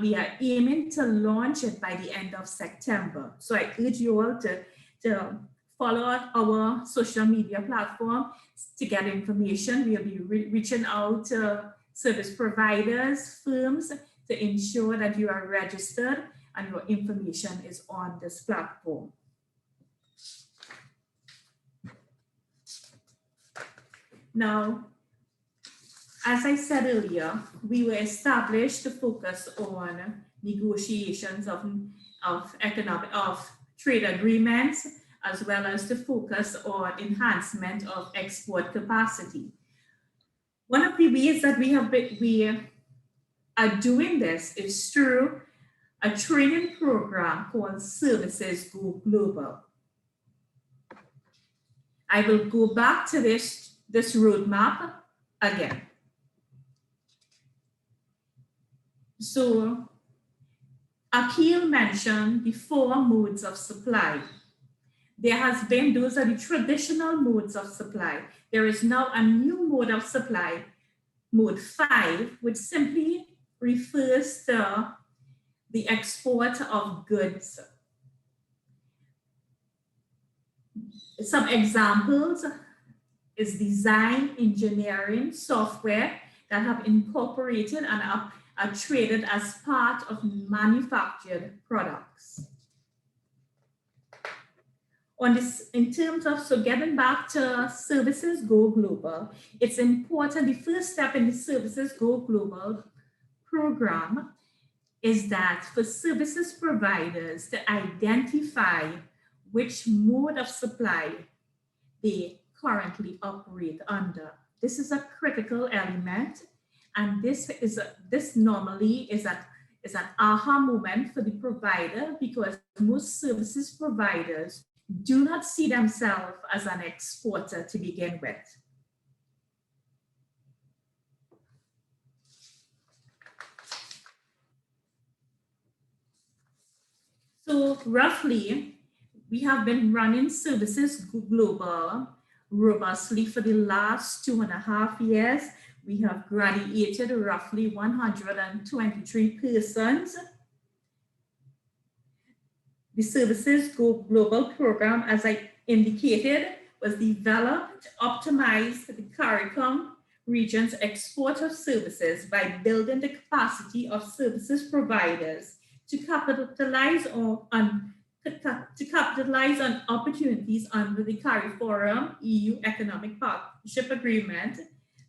we are aiming to launch it by the end of September. So I urge you all to follow our social media platform to get information. We'll be reaching out to service providers, firms, to ensure that you are registered and your information is on this platform. Now, as I said earlier, we were established to focus on negotiations of trade agreements, as well as to focus on enhancement of export capacity. One of the ways that we are doing this is through a training program called Services Go Global. I will go back to this roadmap again. So Akil mentioned the 4 modes of supply. There has been, those are the traditional modes of supply. There is now a new mode of supply, mode 5, which simply refers to the export of goods. Some examples is design, engineering, software that have incorporated and are traded as part of manufactured products. On this, in terms of, so getting back to Services Go Global, it's important, the first step in the Services Go Global program is that for services providers to identify which mode of supply they currently operate under. This is a critical element, and this normally is an aha moment for the provider, because most services providers do not see themselves as an exporter to begin with. So roughly, we have been running Services Global robustly for the last 2.5 years. We have graduated roughly 123 persons. The Services Go Global program, as I indicated, was developed to optimize the CARIFORUM region's export of services by building the capacity of services providers to capitalize on opportunities under the CARIFORUM EU Economic Partnership Agreement,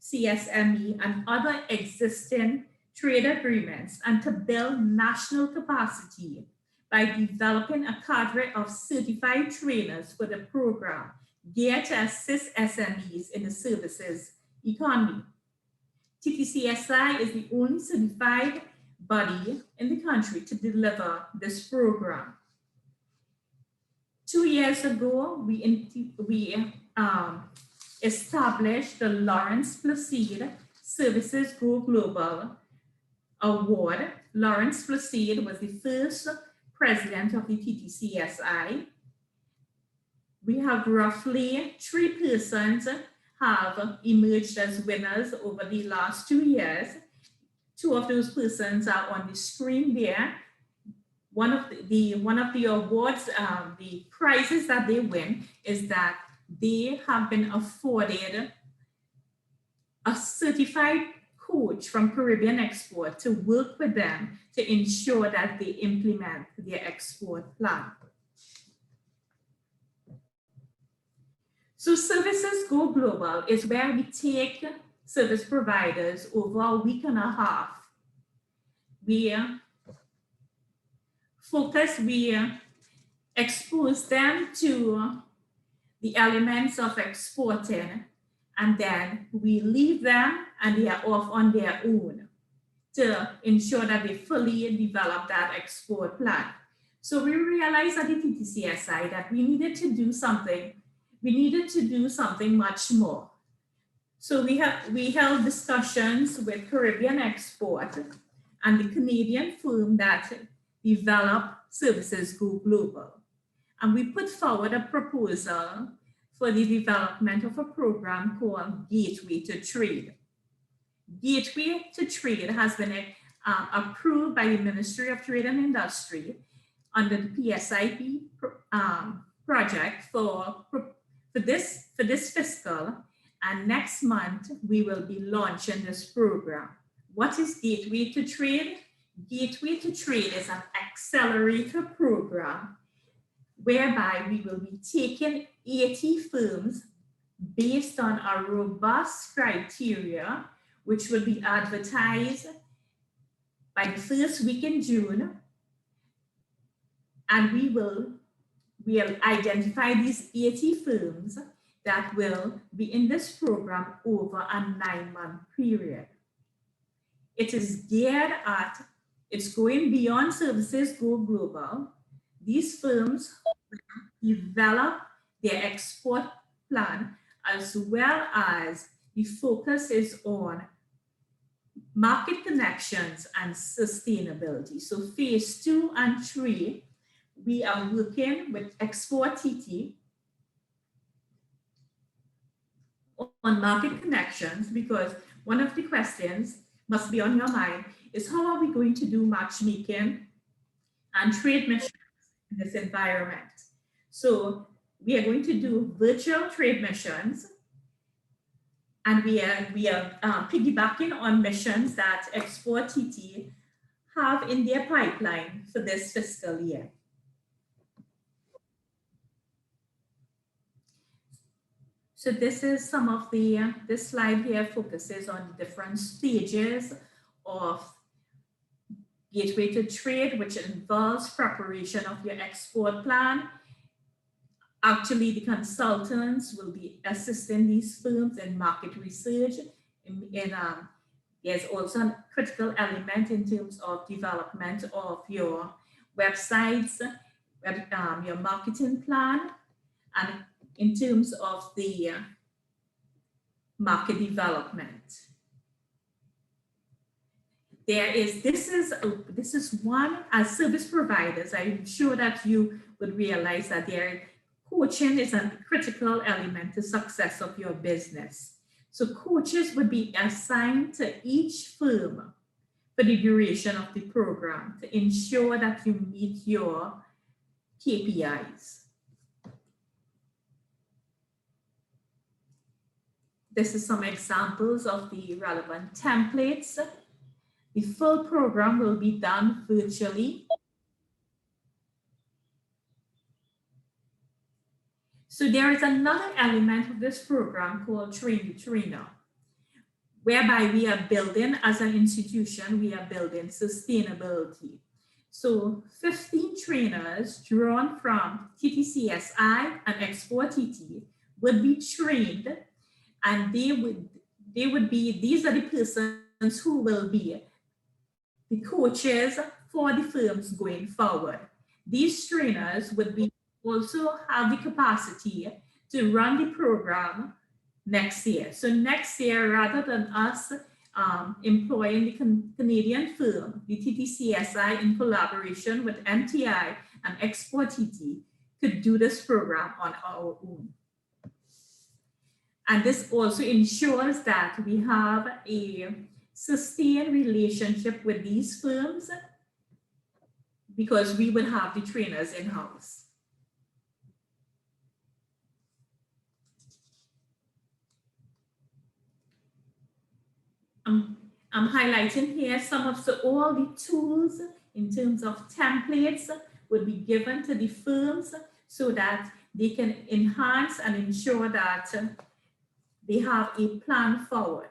CSME, and other existing trade agreements, and to build national capacity by developing a cadre of certified trainers for the program geared to assist SMEs in the services economy. TTCSI is the only certified body in the country to deliver this program. 2 years ago, we established the Lawrence Placide Services Go Global Award. Lawrence Placide was the first president of the TTCSI. We have roughly 3 persons have emerged as winners over the last 2 years. 2 of those persons are on the screen there. One of the awards, the prizes that they win is that they have been afforded a certified coach from Caribbean Export to work with them to ensure that they implement their export plan. So Services Go Global is where we take service providers over a week and a half. We expose them to the elements of exporting and then we leave them and they are off on their own to ensure that they fully develop that export plan. So we realized at the TTCSI that we needed to do something. We needed to do something much more. So we held discussions with Caribbean Export and the Canadian firm that developed Services Go Global. And we put forward a proposal for the development of a program called Gateway to Trade. Gateway to Trade has been approved by the Ministry of Trade and Industry under the PSIP project for this fiscal, and next month we will be launching this program. What is Gateway to Trade? Gateway to Trade is an accelerator program whereby we will be taking 80 firms based on a robust criteria, which will be advertised by the first week in June. And we'll identify these 80 firms that will be in this program over a 9-month period. It is geared at, it's going beyond Services Go Global. These firms develop their export plan, as well as the focus is on market connections and sustainability. So phase 2 and 3, we are working with Export TT on market connections, because one of the questions must be on your mind is how are we going to do matchmaking and trade missions in this environment? So we are going to do virtual trade missions, and we are piggybacking on missions that Export TT have in their pipeline for this fiscal year. So this is some of the, this slide here focuses on the different stages of Gateway to Trade, which involves preparation of your export plan. Actually, the consultants will be assisting these firms in market research. There's also a critical element in terms of development of your websites, your marketing plan, and in terms of the market development. This is one, as service providers, I'm sure that you would realize that coaching is a critical element to success of your business. So coaches would be assigned to each firm for the duration of the program to ensure that you meet your KPIs. This is some examples of the relevant templates. The full program will be done virtually. So there is another element of this program called Trainee Trainer, whereby we are building, as an institution, we are building sustainability. So 15 trainers drawn from TTCSI and Export TT would be trained, and these are the persons who will be the coaches for the firms going forward. These trainers would be also have the capacity to run the program next year. So next year, rather than us employing the Canadian firm, the TTCSI, in collaboration with MTI and Export TT, could do this program on our own. And this also ensures that we have a sustained relationship with these firms, because we will have the trainers in-house. I'm highlighting here some of all the tools in terms of templates would be given to the firms so that they can enhance and ensure that they have a plan forward.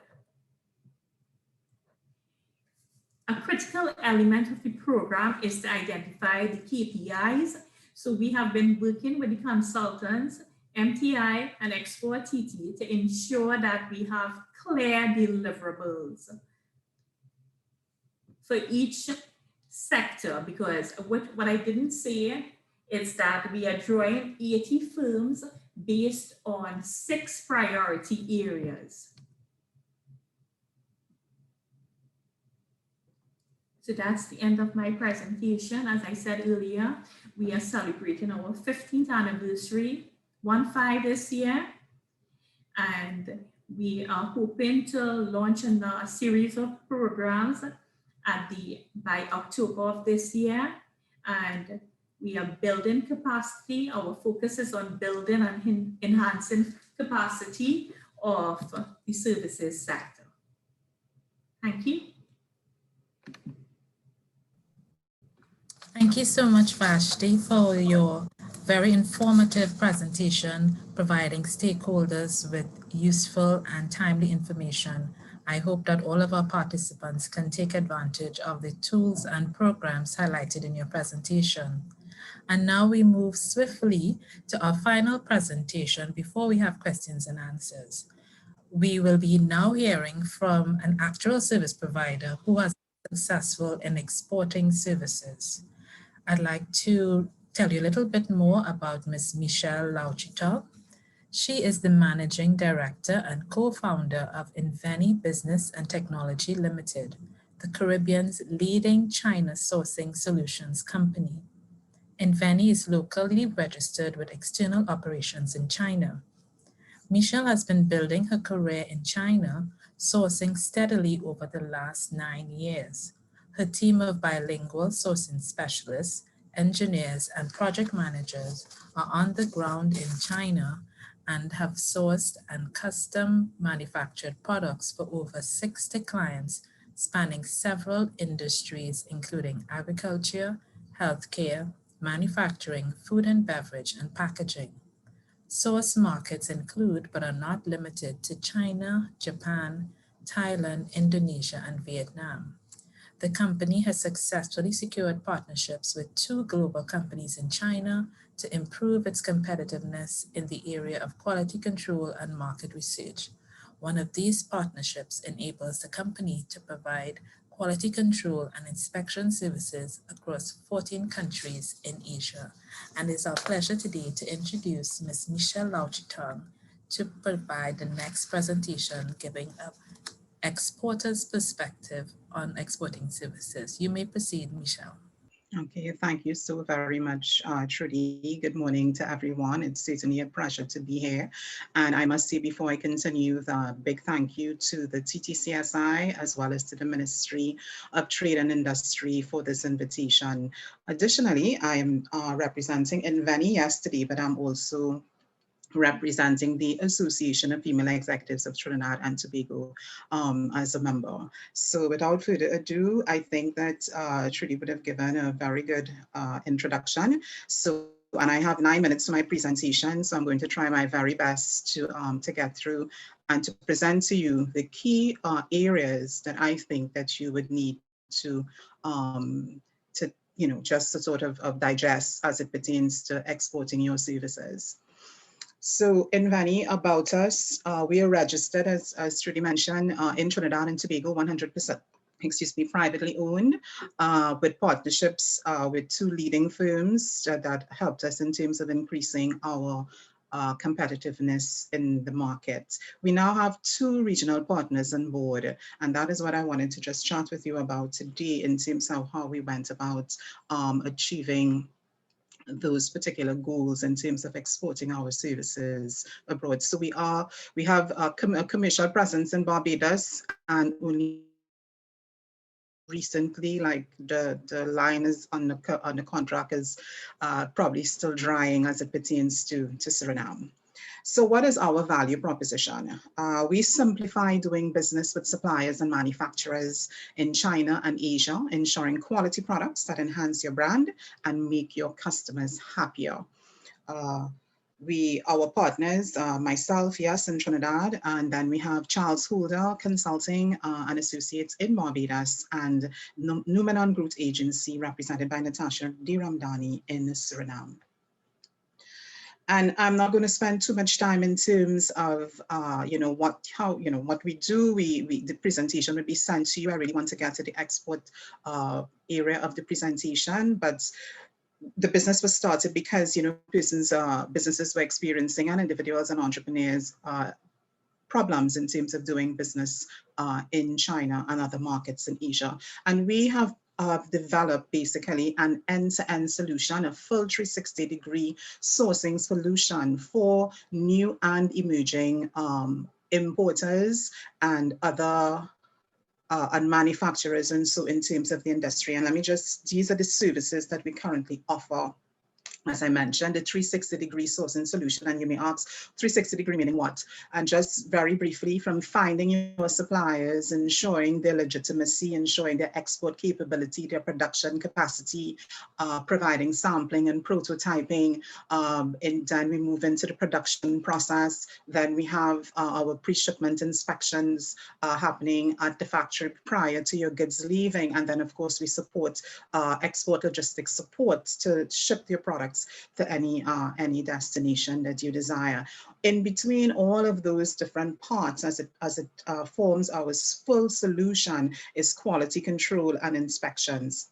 A critical element of the program is to identify the KPIs. So we have been working with the consultants MTI, and Export TT to ensure that we have clear deliverables for each sector, because what I didn't say is that we are drawing 80 firms based on 6 priority areas. So that's the end of my presentation. As I said earlier, we are celebrating our 15th anniversary, 15 this year, and we are hoping to launch a series of programs by October of this year, and we are building capacity. Our focus is on building and enhancing capacity of the services sector. Thank you. Thank you so much, Vashti, for your very informative presentation, providing stakeholders with useful and timely information. I hope that all of our participants can take advantage of the tools and programs highlighted in your presentation. And now we move swiftly to our final presentation before we have questions and answers. We will be now hearing from an actual service provider who has been successful in exporting services. I'd like to tell you a little bit more about Ms. Michelle Lauchital. She is the Managing Director and co-founder of Inveni Business and Technology Limited, the Caribbean's leading China sourcing solutions company. Inveni is locally registered with external operations in China. Michelle has been building her career in China, sourcing steadily over the last 9 years. Her team of bilingual sourcing specialists, engineers, and project managers are on the ground in China and have sourced and custom manufactured products for over 60 clients spanning several industries, including agriculture, healthcare, manufacturing, food and beverage, and packaging. Source markets include, but are not limited to, China, Japan, Thailand, Indonesia, and Vietnam. The company has successfully secured partnerships with 2 global companies in China to improve its competitiveness in the area of quality control and market research. One of these partnerships enables the company to provide quality control and inspection services across 14 countries in Asia. And it's our pleasure today to introduce Ms. Michelle Lauchital to provide the next presentation, giving an exporter's perspective on exporting services. You may proceed, Michelle. Okay, thank you so very much, Trudy. Good morning to everyone. It's certainly a pleasure to be here. And I must say, before I continue, the big thank you to the TTCSI as well as to the Ministry of Trade and Industry for this invitation. Additionally, I am representing Inveni yesterday, but I'm also representing the Association of Female Executives of Trinidad and Tobago as a member. So without further ado, I think that Trudy would have given a very good introduction. So, and I have 9 minutes for my presentation, so I'm going to try my very best to get through and to present to you the key areas that I think that you would need to just to sort of digest as it pertains to exporting your services. So Inveni, about us, we are registered, as Trudy mentioned, in Trinidad and Tobago, 100%, privately owned, with partnerships with 2 leading firms that helped us in terms of increasing our competitiveness in the market. We now have 2 regional partners on board, and that is what I wanted to just chat with you about today in terms of how we went about achieving those particular goals in terms of exporting our services abroad. So we have a commercial presence in Barbados, and only recently, like the line is on the contract is probably still drying as it pertains to Suriname. So what is our value proposition? We simplify doing business with suppliers and manufacturers in China and Asia, ensuring quality products that enhance your brand and make your customers happier. Our partners, myself, yes, in Trinidad, and then we have Charles Holder Consulting and Associates in Barbados, and Numenon Group Agency represented by Natasha D. Ramdani in Suriname. And I'm not going to spend too much time in terms of, what we do. The presentation will be sent to you. I really want to get to the export area of the presentation, but the business was started because, businesses were experiencing, and individuals and entrepreneurs, problems in terms of doing business in China and other markets in Asia. And we have developed basically an end-to-end solution, a full 360-degree sourcing solution for new and emerging importers and other and manufacturers, and so in terms of the industry. And these are the services that we currently offer. As I mentioned, the 360-degree sourcing solution. And you may ask, 360-degree meaning what? And just very briefly, from finding your suppliers, ensuring their legitimacy, ensuring their export capability, their production capacity, providing sampling and prototyping. And then we move into the production process. Then we have our pre-shipment inspections happening at the factory prior to your goods leaving. And then, of course, we support export logistics support to ship your products to any destination that you desire. In between all of those different parts, as it forms our full solution, is quality control and inspections.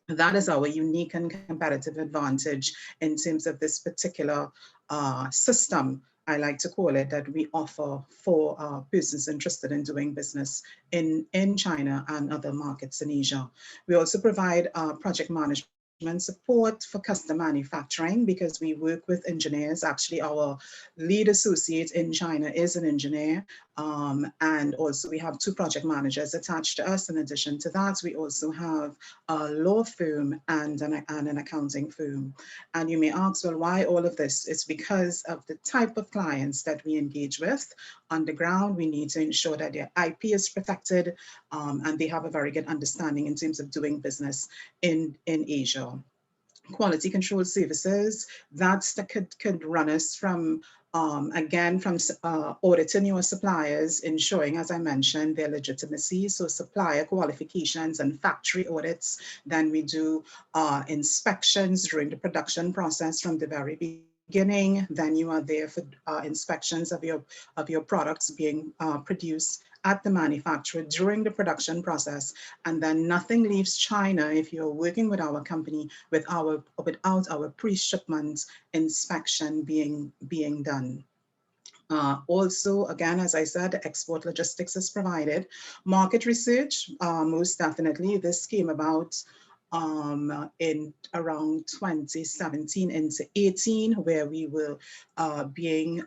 That is our unique and competitive advantage in terms of this particular system, I like to call it, that we offer for persons interested in doing business in China and other markets in Asia. We also provide project management support for custom manufacturing, because we work with engineers. Actually, our lead associate in China is an engineer. And also we have 2 project managers attached to us. In addition to that, we also have a law firm and an accounting firm. And you may ask, well, why all of this? It's because of the type of clients that we engage with. On the ground, we need to ensure that their IP is protected and they have a very good understanding in terms of doing business in Asia. Quality control services, that could run us from, again, from auditing your suppliers, ensuring, as I mentioned, their legitimacy, so supplier qualifications and factory audits. Then we do inspections during the production process from the very beginning. Then you are there for inspections of your products being produced at the manufacturer during the production process. And then nothing leaves China if you're working with our company without our pre-shipment inspection being done. Also, again, as I said, export logistics is provided. Market research, most definitely, this came about in around 2017 into 18, where we were being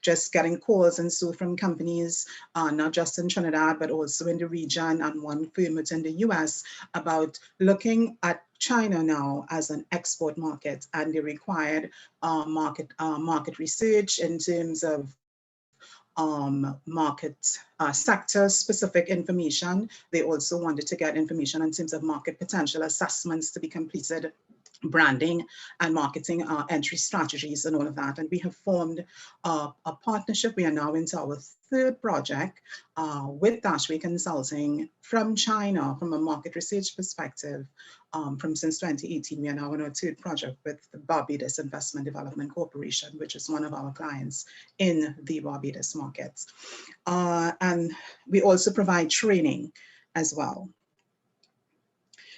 just getting calls and so from companies, not just in Trinidad, but also in the region, and one firm within the US, about looking at China now as an export market, and they required market research in terms of market sector specific information. They also wanted to get information in terms of market potential assessments to be completed, branding and marketing entry strategies and all of that. And we have formed a partnership. We are now into our 3rd project with Dashway Consulting from China, from a market research perspective. Since 2018, we are now on our 3rd project with the Barbados Investment Development Corporation, which is one of our clients in the Barbados market. And we also provide training as well.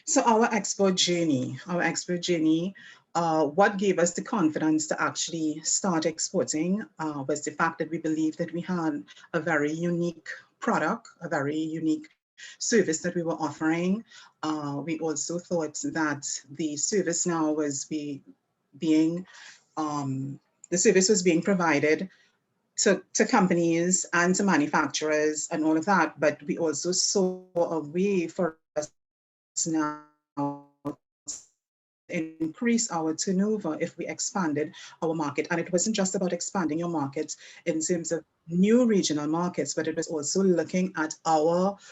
So our export journey, what gave us the confidence to actually start exporting was the fact that we believed that we had a very unique product, a very unique service that we were offering. We also thought that the service now was being provided to companies and to manufacturers and all of that, but we also saw a way for us now increase our turnover if we expanded our market. And it wasn't just about expanding your market in terms of new regional markets, but it was also looking at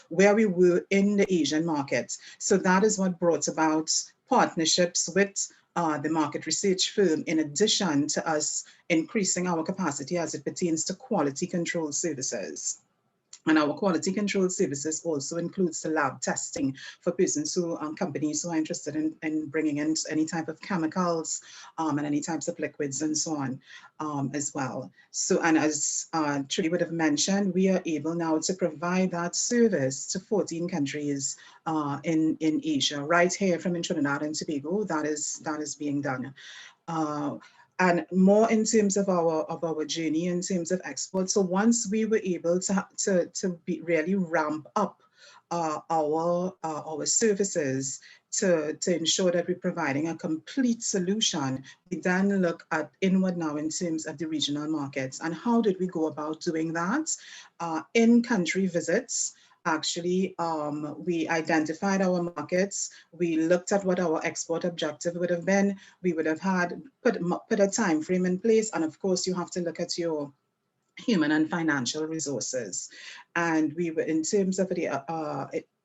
where we were in the Asian market. So that is what brought about partnerships with the market research firm, in addition to us increasing our capacity as it pertains to quality control services. And our quality control services also includes the lab testing for persons who, companies who are interested in bringing in any type of chemicals and any types of liquids and so on as well. So, and as Trudy would have mentioned, we are able now to provide that service to 14 countries in Asia, right here from Trinidad and Tobago. That is being done. And more in terms of our journey in terms of export. So once we were able to really ramp up our services to ensure that we're providing a complete solution, we then look at inward now in terms of the regional markets. And how did we go about doing that? In-country visits. Actually, we identified our markets. We looked at what our export objective would have been. We would have had put a time frame in place. And of course, you have to look at your human and financial resources. And we were in terms of the,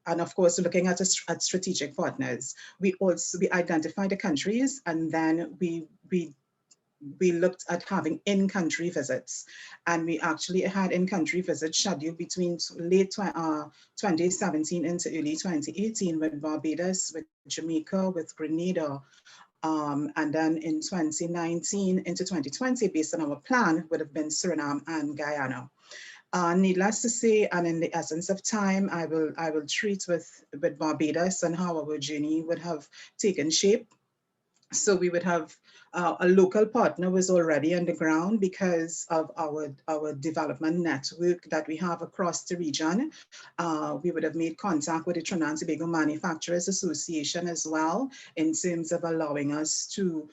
and of course, looking at strategic partners. We identified the countries, and then we looked at having in-country visits, and we actually had in-country visits scheduled between late 2017 into early 2018 with Barbados, with Jamaica, with Grenada, and then in 2019 into 2020, based on our plan, would have been Suriname and Guyana. Needless to say, and in the essence of time, I will treat with Barbados and how our journey would have taken shape. So we would have a local partner was already on the ground because of our development network that we have across the region. We would have made contact with the Trinidad and Tobago Manufacturers Association as well, in terms of allowing us to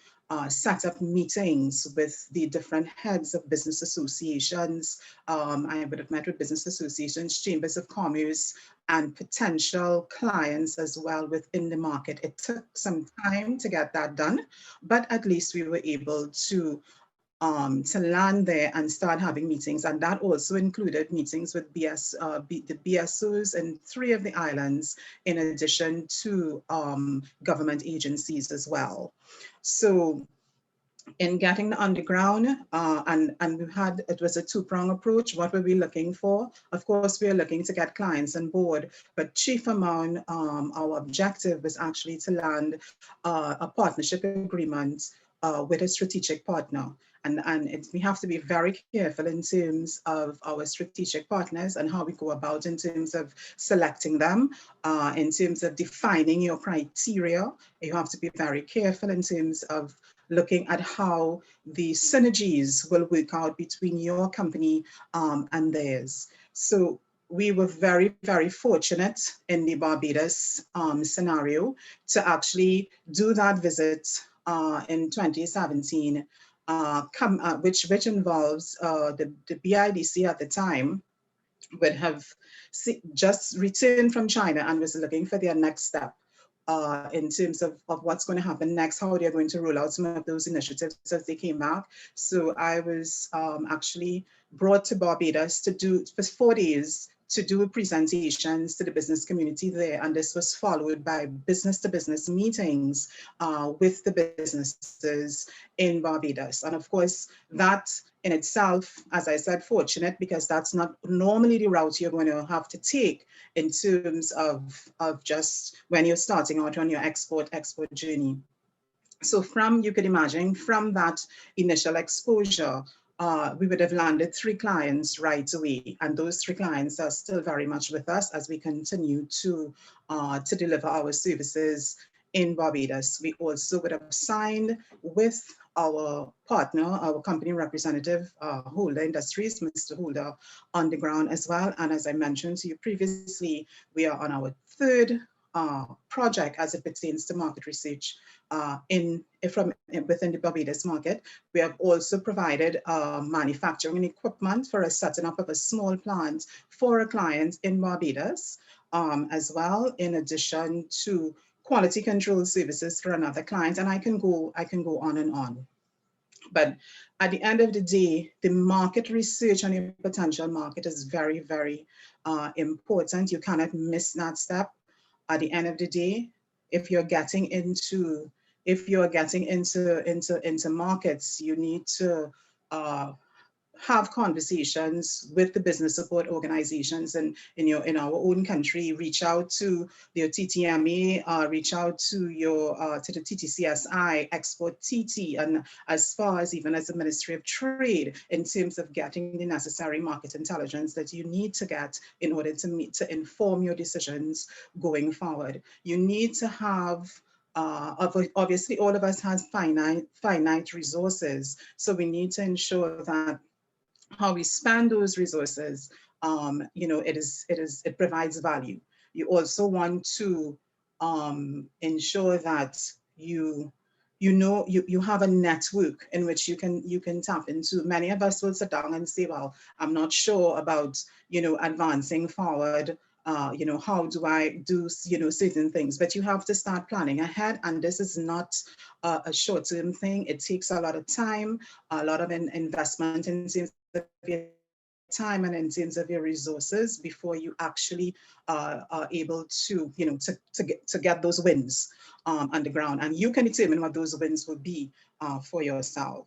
set up meetings with the different heads of business associations. I would have met with business associations, chambers of commerce, and potential clients as well within the market. It took some time to get that done, but at least we were able to land there and start having meetings. And that also included meetings with the BSOs in 3 of the islands, in addition to government agencies as well. So in getting the underground, and it was a 2-prong approach. What were we looking for? Of course, we are looking to get clients on board, but chief among our objective was actually to land a partnership agreement with a strategic partner. And we have to be very careful in terms of our strategic partners and how we go about in terms of selecting them, in terms of defining your criteria. You have to be very careful in terms of looking at how the synergies will work out between your company and theirs. So we were very, very fortunate in the Barbados scenario to actually do that visit in 2017, which involves the BIDC at the time would have just returned from China and was looking for their next step. In terms of what's going to happen next, how they're going to roll out some of those initiatives as they came back. So I was actually brought to Barbados to do, for 4 days, to do presentations to the business community there. And this was followed by business-to-business meetings with the businesses in Barbados. And of course, that in itself, as I said, fortunate, because that's not normally the route you're going to have to take in terms of just when you're starting out on your export journey. So you could imagine, from that initial exposure, we would have landed 3 clients right away. And those 3 clients are still very much with us as we continue to deliver our services in Barbados. We also would have signed with our partner, our company representative, Holder Industries, Mr. Holder, on the ground as well. And as I mentioned to you previously, we are on our 3rd project as it pertains to market research within the Barbados market. We have also provided manufacturing equipment for a setting up of a small plant for a client in Barbados as well, in addition to quality control services for another client. And I can go on and on. But at the end of the day, the market research on your potential market is very, very important. You cannot miss that step. At the end of the day, if you're getting into markets, you need to have conversations with the business support organizations in our own country. Reach out to your TTMA, reach out to to the TTCSI, Export TT, and as far as even as the Ministry of Trade, in terms of getting the necessary market intelligence that you need to get in order to inform your decisions going forward. You need to have obviously all of us has finite resources, so we need to ensure that how we spend those resources, it provides value. You also want to ensure that you have a network in which you can tap into. Many of us will sit down and say, well, I'm not sure about advancing forward. How do I do certain things? But you have to start planning ahead, and this is not a short-term thing. It takes a lot of time, a lot of investment in terms of your time and in terms of your resources before you actually are able to get those wins on the ground, and you can determine what those wins will be for yourself.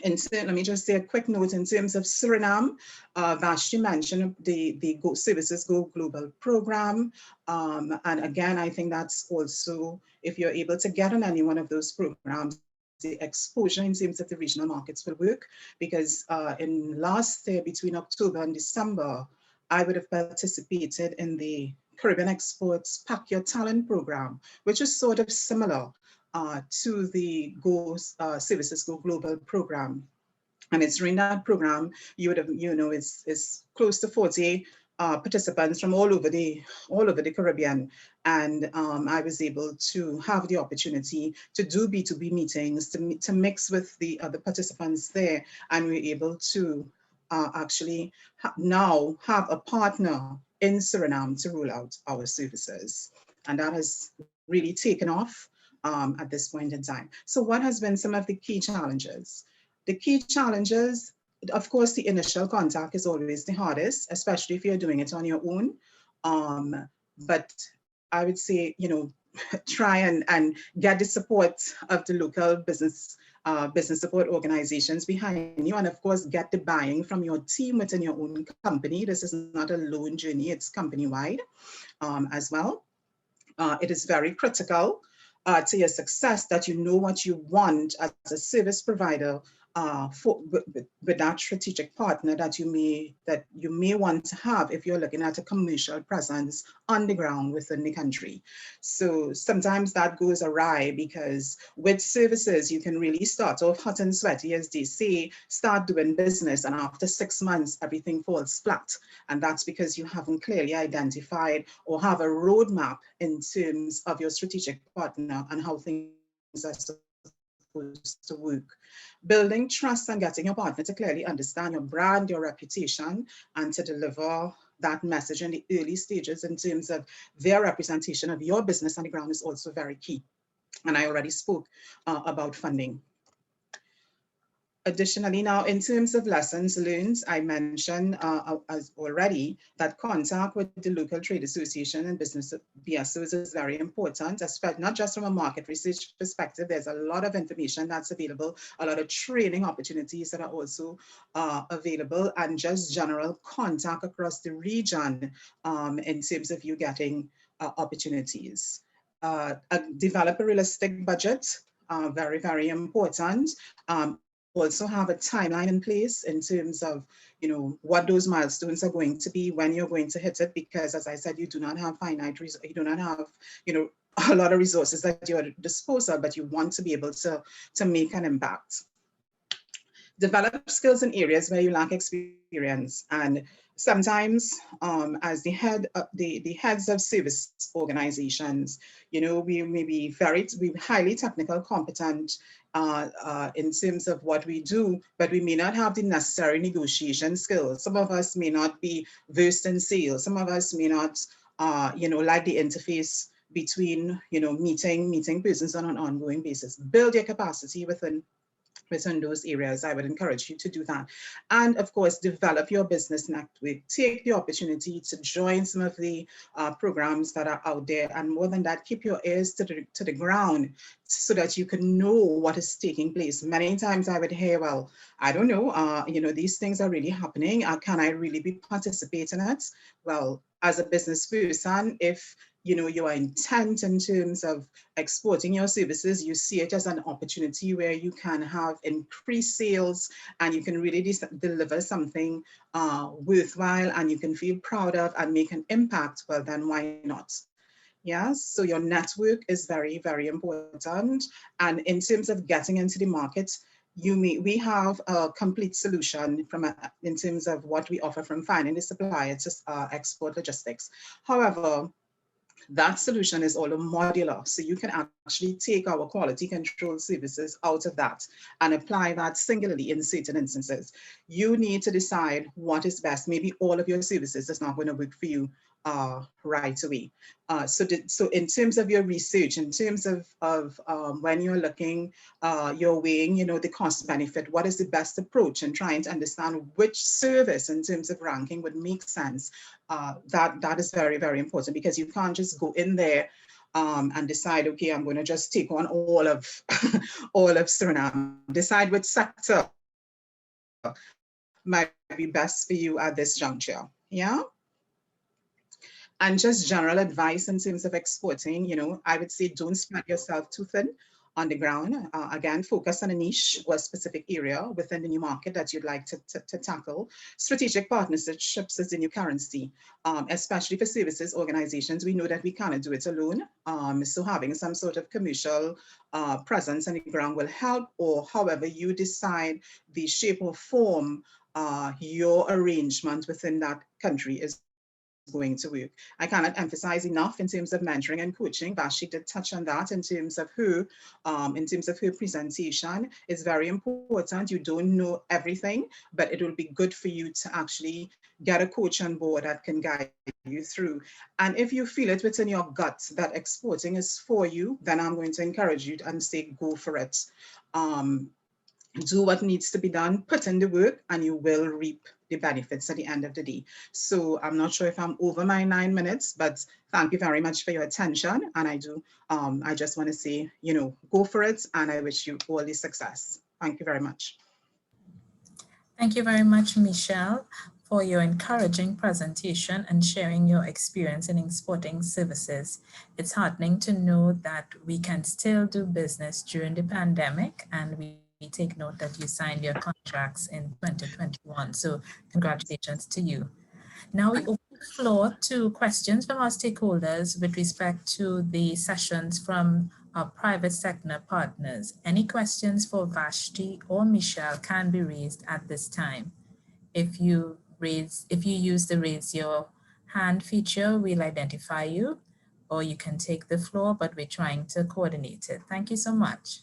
And so let me just say a quick note in terms of Suriname. Vashti mentioned the Go Services Go Global program. And again, I think that's also, if you're able to get on any one of those programs, the exposure in terms of the regional markets will work, because in last year, between October and December, I would have participated in the Caribbean Exports Pack Your Talent program, which is sort of similar to the Services Go Global program. And it's during that program, you would have, it's close to 40 participants from all over the Caribbean. And I was able to have the opportunity to do B2B meetings, to mix with the other participants there. And we're able to actually now have a partner in Suriname to roll out our services. And that has really taken off at this point in time. So what has been some of the key challenges? The key challenges, of course, the initial contact is always the hardest, especially if you're doing it on your own. But I would say, try and get the support of the local business support organizations behind you, and of course, get the buying from your team within your own company. This is not a lone journey, it's company-wide as well. It is very critical to your success that you know what you want as a service provider with that strategic partner that you may want to have if you're looking at a commercial presence on the ground within the country. So sometimes that goes awry, because with services you can really start off hot and sweaty, as they say, start doing business, and after 6 months everything falls flat, and that's because you haven't clearly identified or have a roadmap in terms of your strategic partner and how things are supposed to work. Building trust and getting your partner to clearly understand your brand, your reputation, and to deliver that message in the early stages in terms of their representation of your business on the ground is also very key. And I already spoke about funding. Additionally, now in terms of lessons learned, I mentioned as already that contact with the local trade association and business BSOs is very important, especially not just from a market research perspective. There's a lot of information that's available, a lot of training opportunities that are also available, and just general contact across the region in terms of you getting opportunities. Develop a realistic budget, very, very important. Also have a timeline in place in terms of, what those milestones are going to be, when you're going to hit it, because as I said, you do not have you do not have, a lot of resources at your disposal, but you want to be able to make an impact. Develop skills in areas where you lack experience, and sometimes as the heads of service organizations, we may be highly technical competent in terms of what we do, but we may not have the necessary negotiation skills. Some of us may not be versed in sales. Some of us may not, like the interface between, meeting persons on an ongoing basis. Build your capacity within those areas. I would encourage you to do that. And of course, develop your business network. Take the opportunity to join some of the programs that are out there. And more than that, keep your ears to the ground so that you can know what is taking place. Many times I would hear, well, I don't know, these things are really happening. Can I really be participating in it? Well, as a business person, if you are intent in terms of exporting your services, you see it as an opportunity where you can have increased sales and you can really deliver something worthwhile and you can feel proud of and make an impact, well, then why not? Yes, so your network is very, very important. And in terms of getting into the market, we have a complete solution in terms of what we offer, from finding the supplier to export logistics. However, that solution is all modular. So you can actually take our quality control services out of that and apply that singularly in certain instances. You need to decide what is best. Maybe all of your services is not going to work for you right away. So in terms of your research, in terms of when you're looking, you're weighing, the cost benefit, what is the best approach, and trying to understand which service in terms of ranking would make sense. That is very, very important, because you can't just go in there and decide, okay, I'm going to just take on all of all of Suriname. Decide which sector might be best for you at this juncture. Yeah. And just general advice in terms of exporting, I would say don't spread yourself too thin on the ground. Again, focus on a niche or a specific area within the new market that you'd like to tackle. Strategic partnerships is the new currency, especially for services organizations. We know that we cannot do it alone. So having some sort of commercial presence on the ground will help, or however you decide the shape or form your arrangement within that country is going to work. I cannot emphasize enough in terms of mentoring and coaching. Vashti did touch on that in terms of her presentation. It's very important. You don't know everything, but it will be good for you to actually get a coach on board that can guide you through. And if you feel it within your gut that exporting is for you, then I'm going to encourage you and say, go for it. Do what needs to be done, put in the work, and you will reap the benefits at the end of the day. So I'm not sure if I'm over my 9 minutes, but thank you very much for your attention. And I just want to say, go for it, and I wish you all the success. Thank you very much. Thank you very much, Michelle, for your encouraging presentation and sharing your experience in exporting services. It's heartening to know that we can still do business during the pandemic, and we take note that you signed your contracts in 2021. So congratulations to you. Now we open the floor to questions from our stakeholders with respect to the sessions from our private sector partners. Any questions for Vashti or Michelle can be raised at this time. If you use the raise your hand feature, we'll identify you, or you can take the floor, but we're trying to coordinate it. Thank you so much.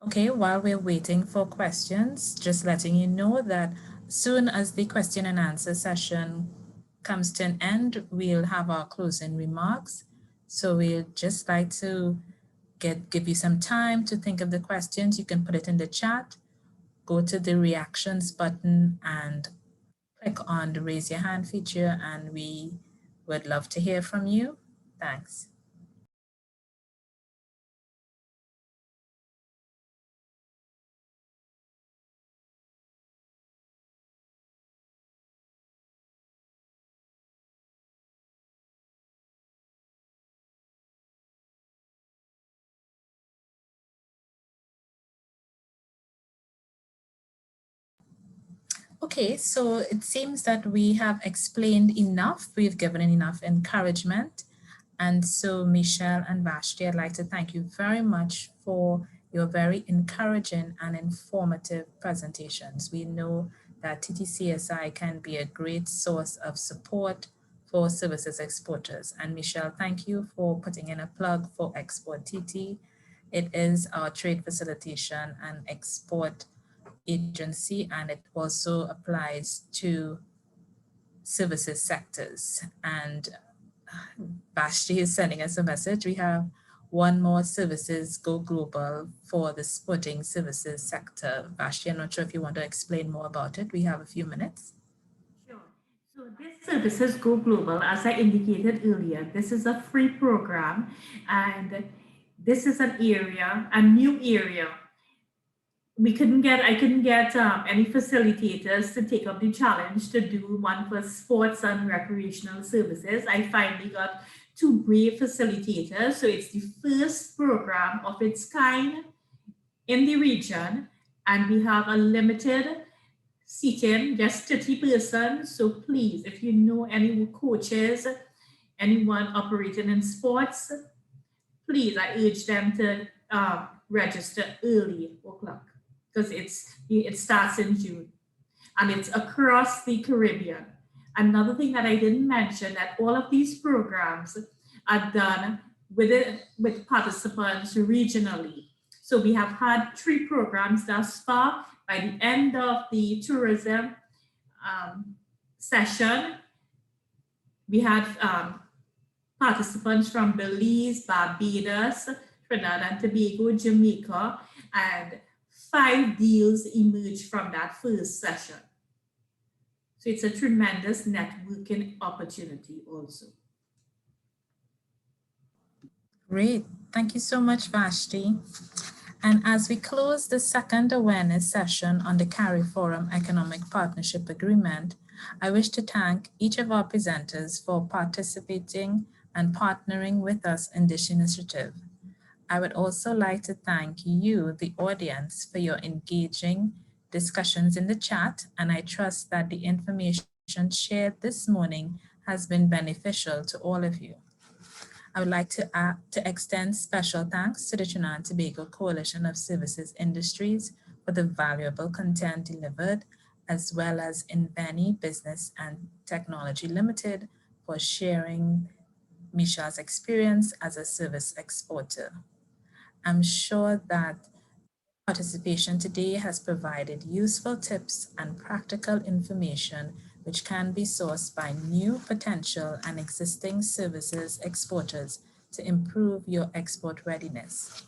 Okay, while we're waiting for questions, just letting you know that soon as the question and answer session comes to an end, we'll have our closing remarks. So we'd just like to give you some time to think of the questions. You can put it in the chat, go to the reactions button and click on the raise your hand feature, and we would love to hear from you. Thanks. Okay, so it seems that we have explained enough. We've given enough encouragement. And so Michelle and Vashti, I'd like to thank you very much for your very encouraging and informative presentations. We know that TTCSI can be a great source of support for services exporters. And Michelle, thank you for putting in a plug for Export TT. It is our trade facilitation and export agency, and it also applies to services sectors. And Vashti is sending us a message. We have One More Services Go Global for the sporting services sector. Vashti, I'm not sure if you want to explain more about it. We have a few minutes. Sure. So this Services Go Global, as I indicated earlier, this is a free program, and this is an area, a new area. I couldn't get any facilitators to take up the challenge to do one for sports and recreational services. I finally got 2 brave facilitators. So it's the first program of its kind in the region, and we have a limited seating, just 30 persons. So please, if you know any coaches, anyone operating in sports, please, I urge them to register early, 4 o'clock, because it starts in June, and it's across the Caribbean. Another thing that I didn't mention, that all of these programs are done with participants regionally. So we have had 3 programs thus far. By the end of the tourism session, we had participants from Belize, Barbados, Trinidad and Tobago, Jamaica, and 5 deals emerged from that first session. So it's a tremendous networking opportunity also. Great. Thank you so much, Vashti. And as we close the second awareness session on the CARIFORUM Economic Partnership Agreement, I wish to thank each of our presenters for participating and partnering with us in this initiative. I would also like to thank you, the audience, for your engaging discussions in the chat, and I trust that the information shared this morning has been beneficial to all of you. I would like to extend special thanks to the Trinidad and Tobago Coalition of Services Industries for the valuable content delivered, as well as Inveni Business and Technology Limited for sharing Misha's experience as a service exporter. I'm sure that participation today has provided useful tips and practical information which can be sourced by new potential and existing services exporters to improve your export readiness.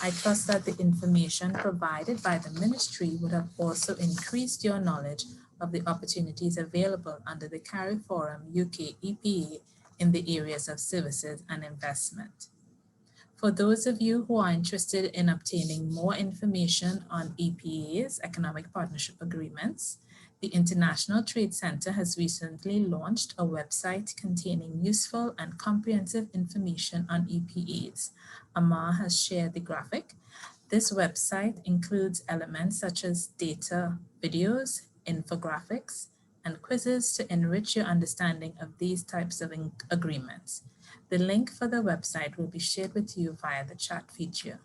I trust that the information provided by the ministry would have also increased your knowledge of the opportunities available under the CARIFORUM UK EPA in the areas of services and investment. For those of you who are interested in obtaining more information on EPA's Economic Partnership Agreements, the International Trade Center has recently launched a website containing useful and comprehensive information on EPAs. Amar has shared the graphic. This website includes elements such as data, videos, infographics, and quizzes to enrich your understanding of these types of agreements. The link for the website will be shared with you via the chat feature.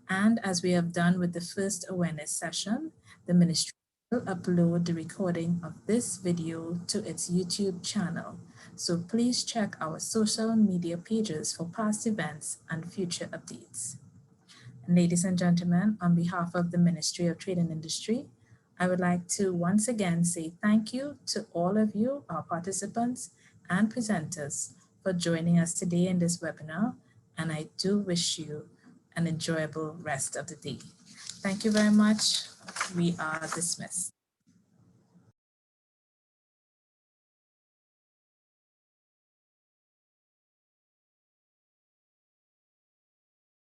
And as we have done with the first awareness session, the ministry will upload the recording of this video to its YouTube channel. So please check our social media pages for past events and future updates. And ladies and gentlemen, on behalf of the Ministry of Trade and Industry, I would like to once again say thank you to all of you, our participants and presenters, for joining us today in this webinar, and I do wish you an enjoyable rest of the day. Thank you very much. We are dismissed.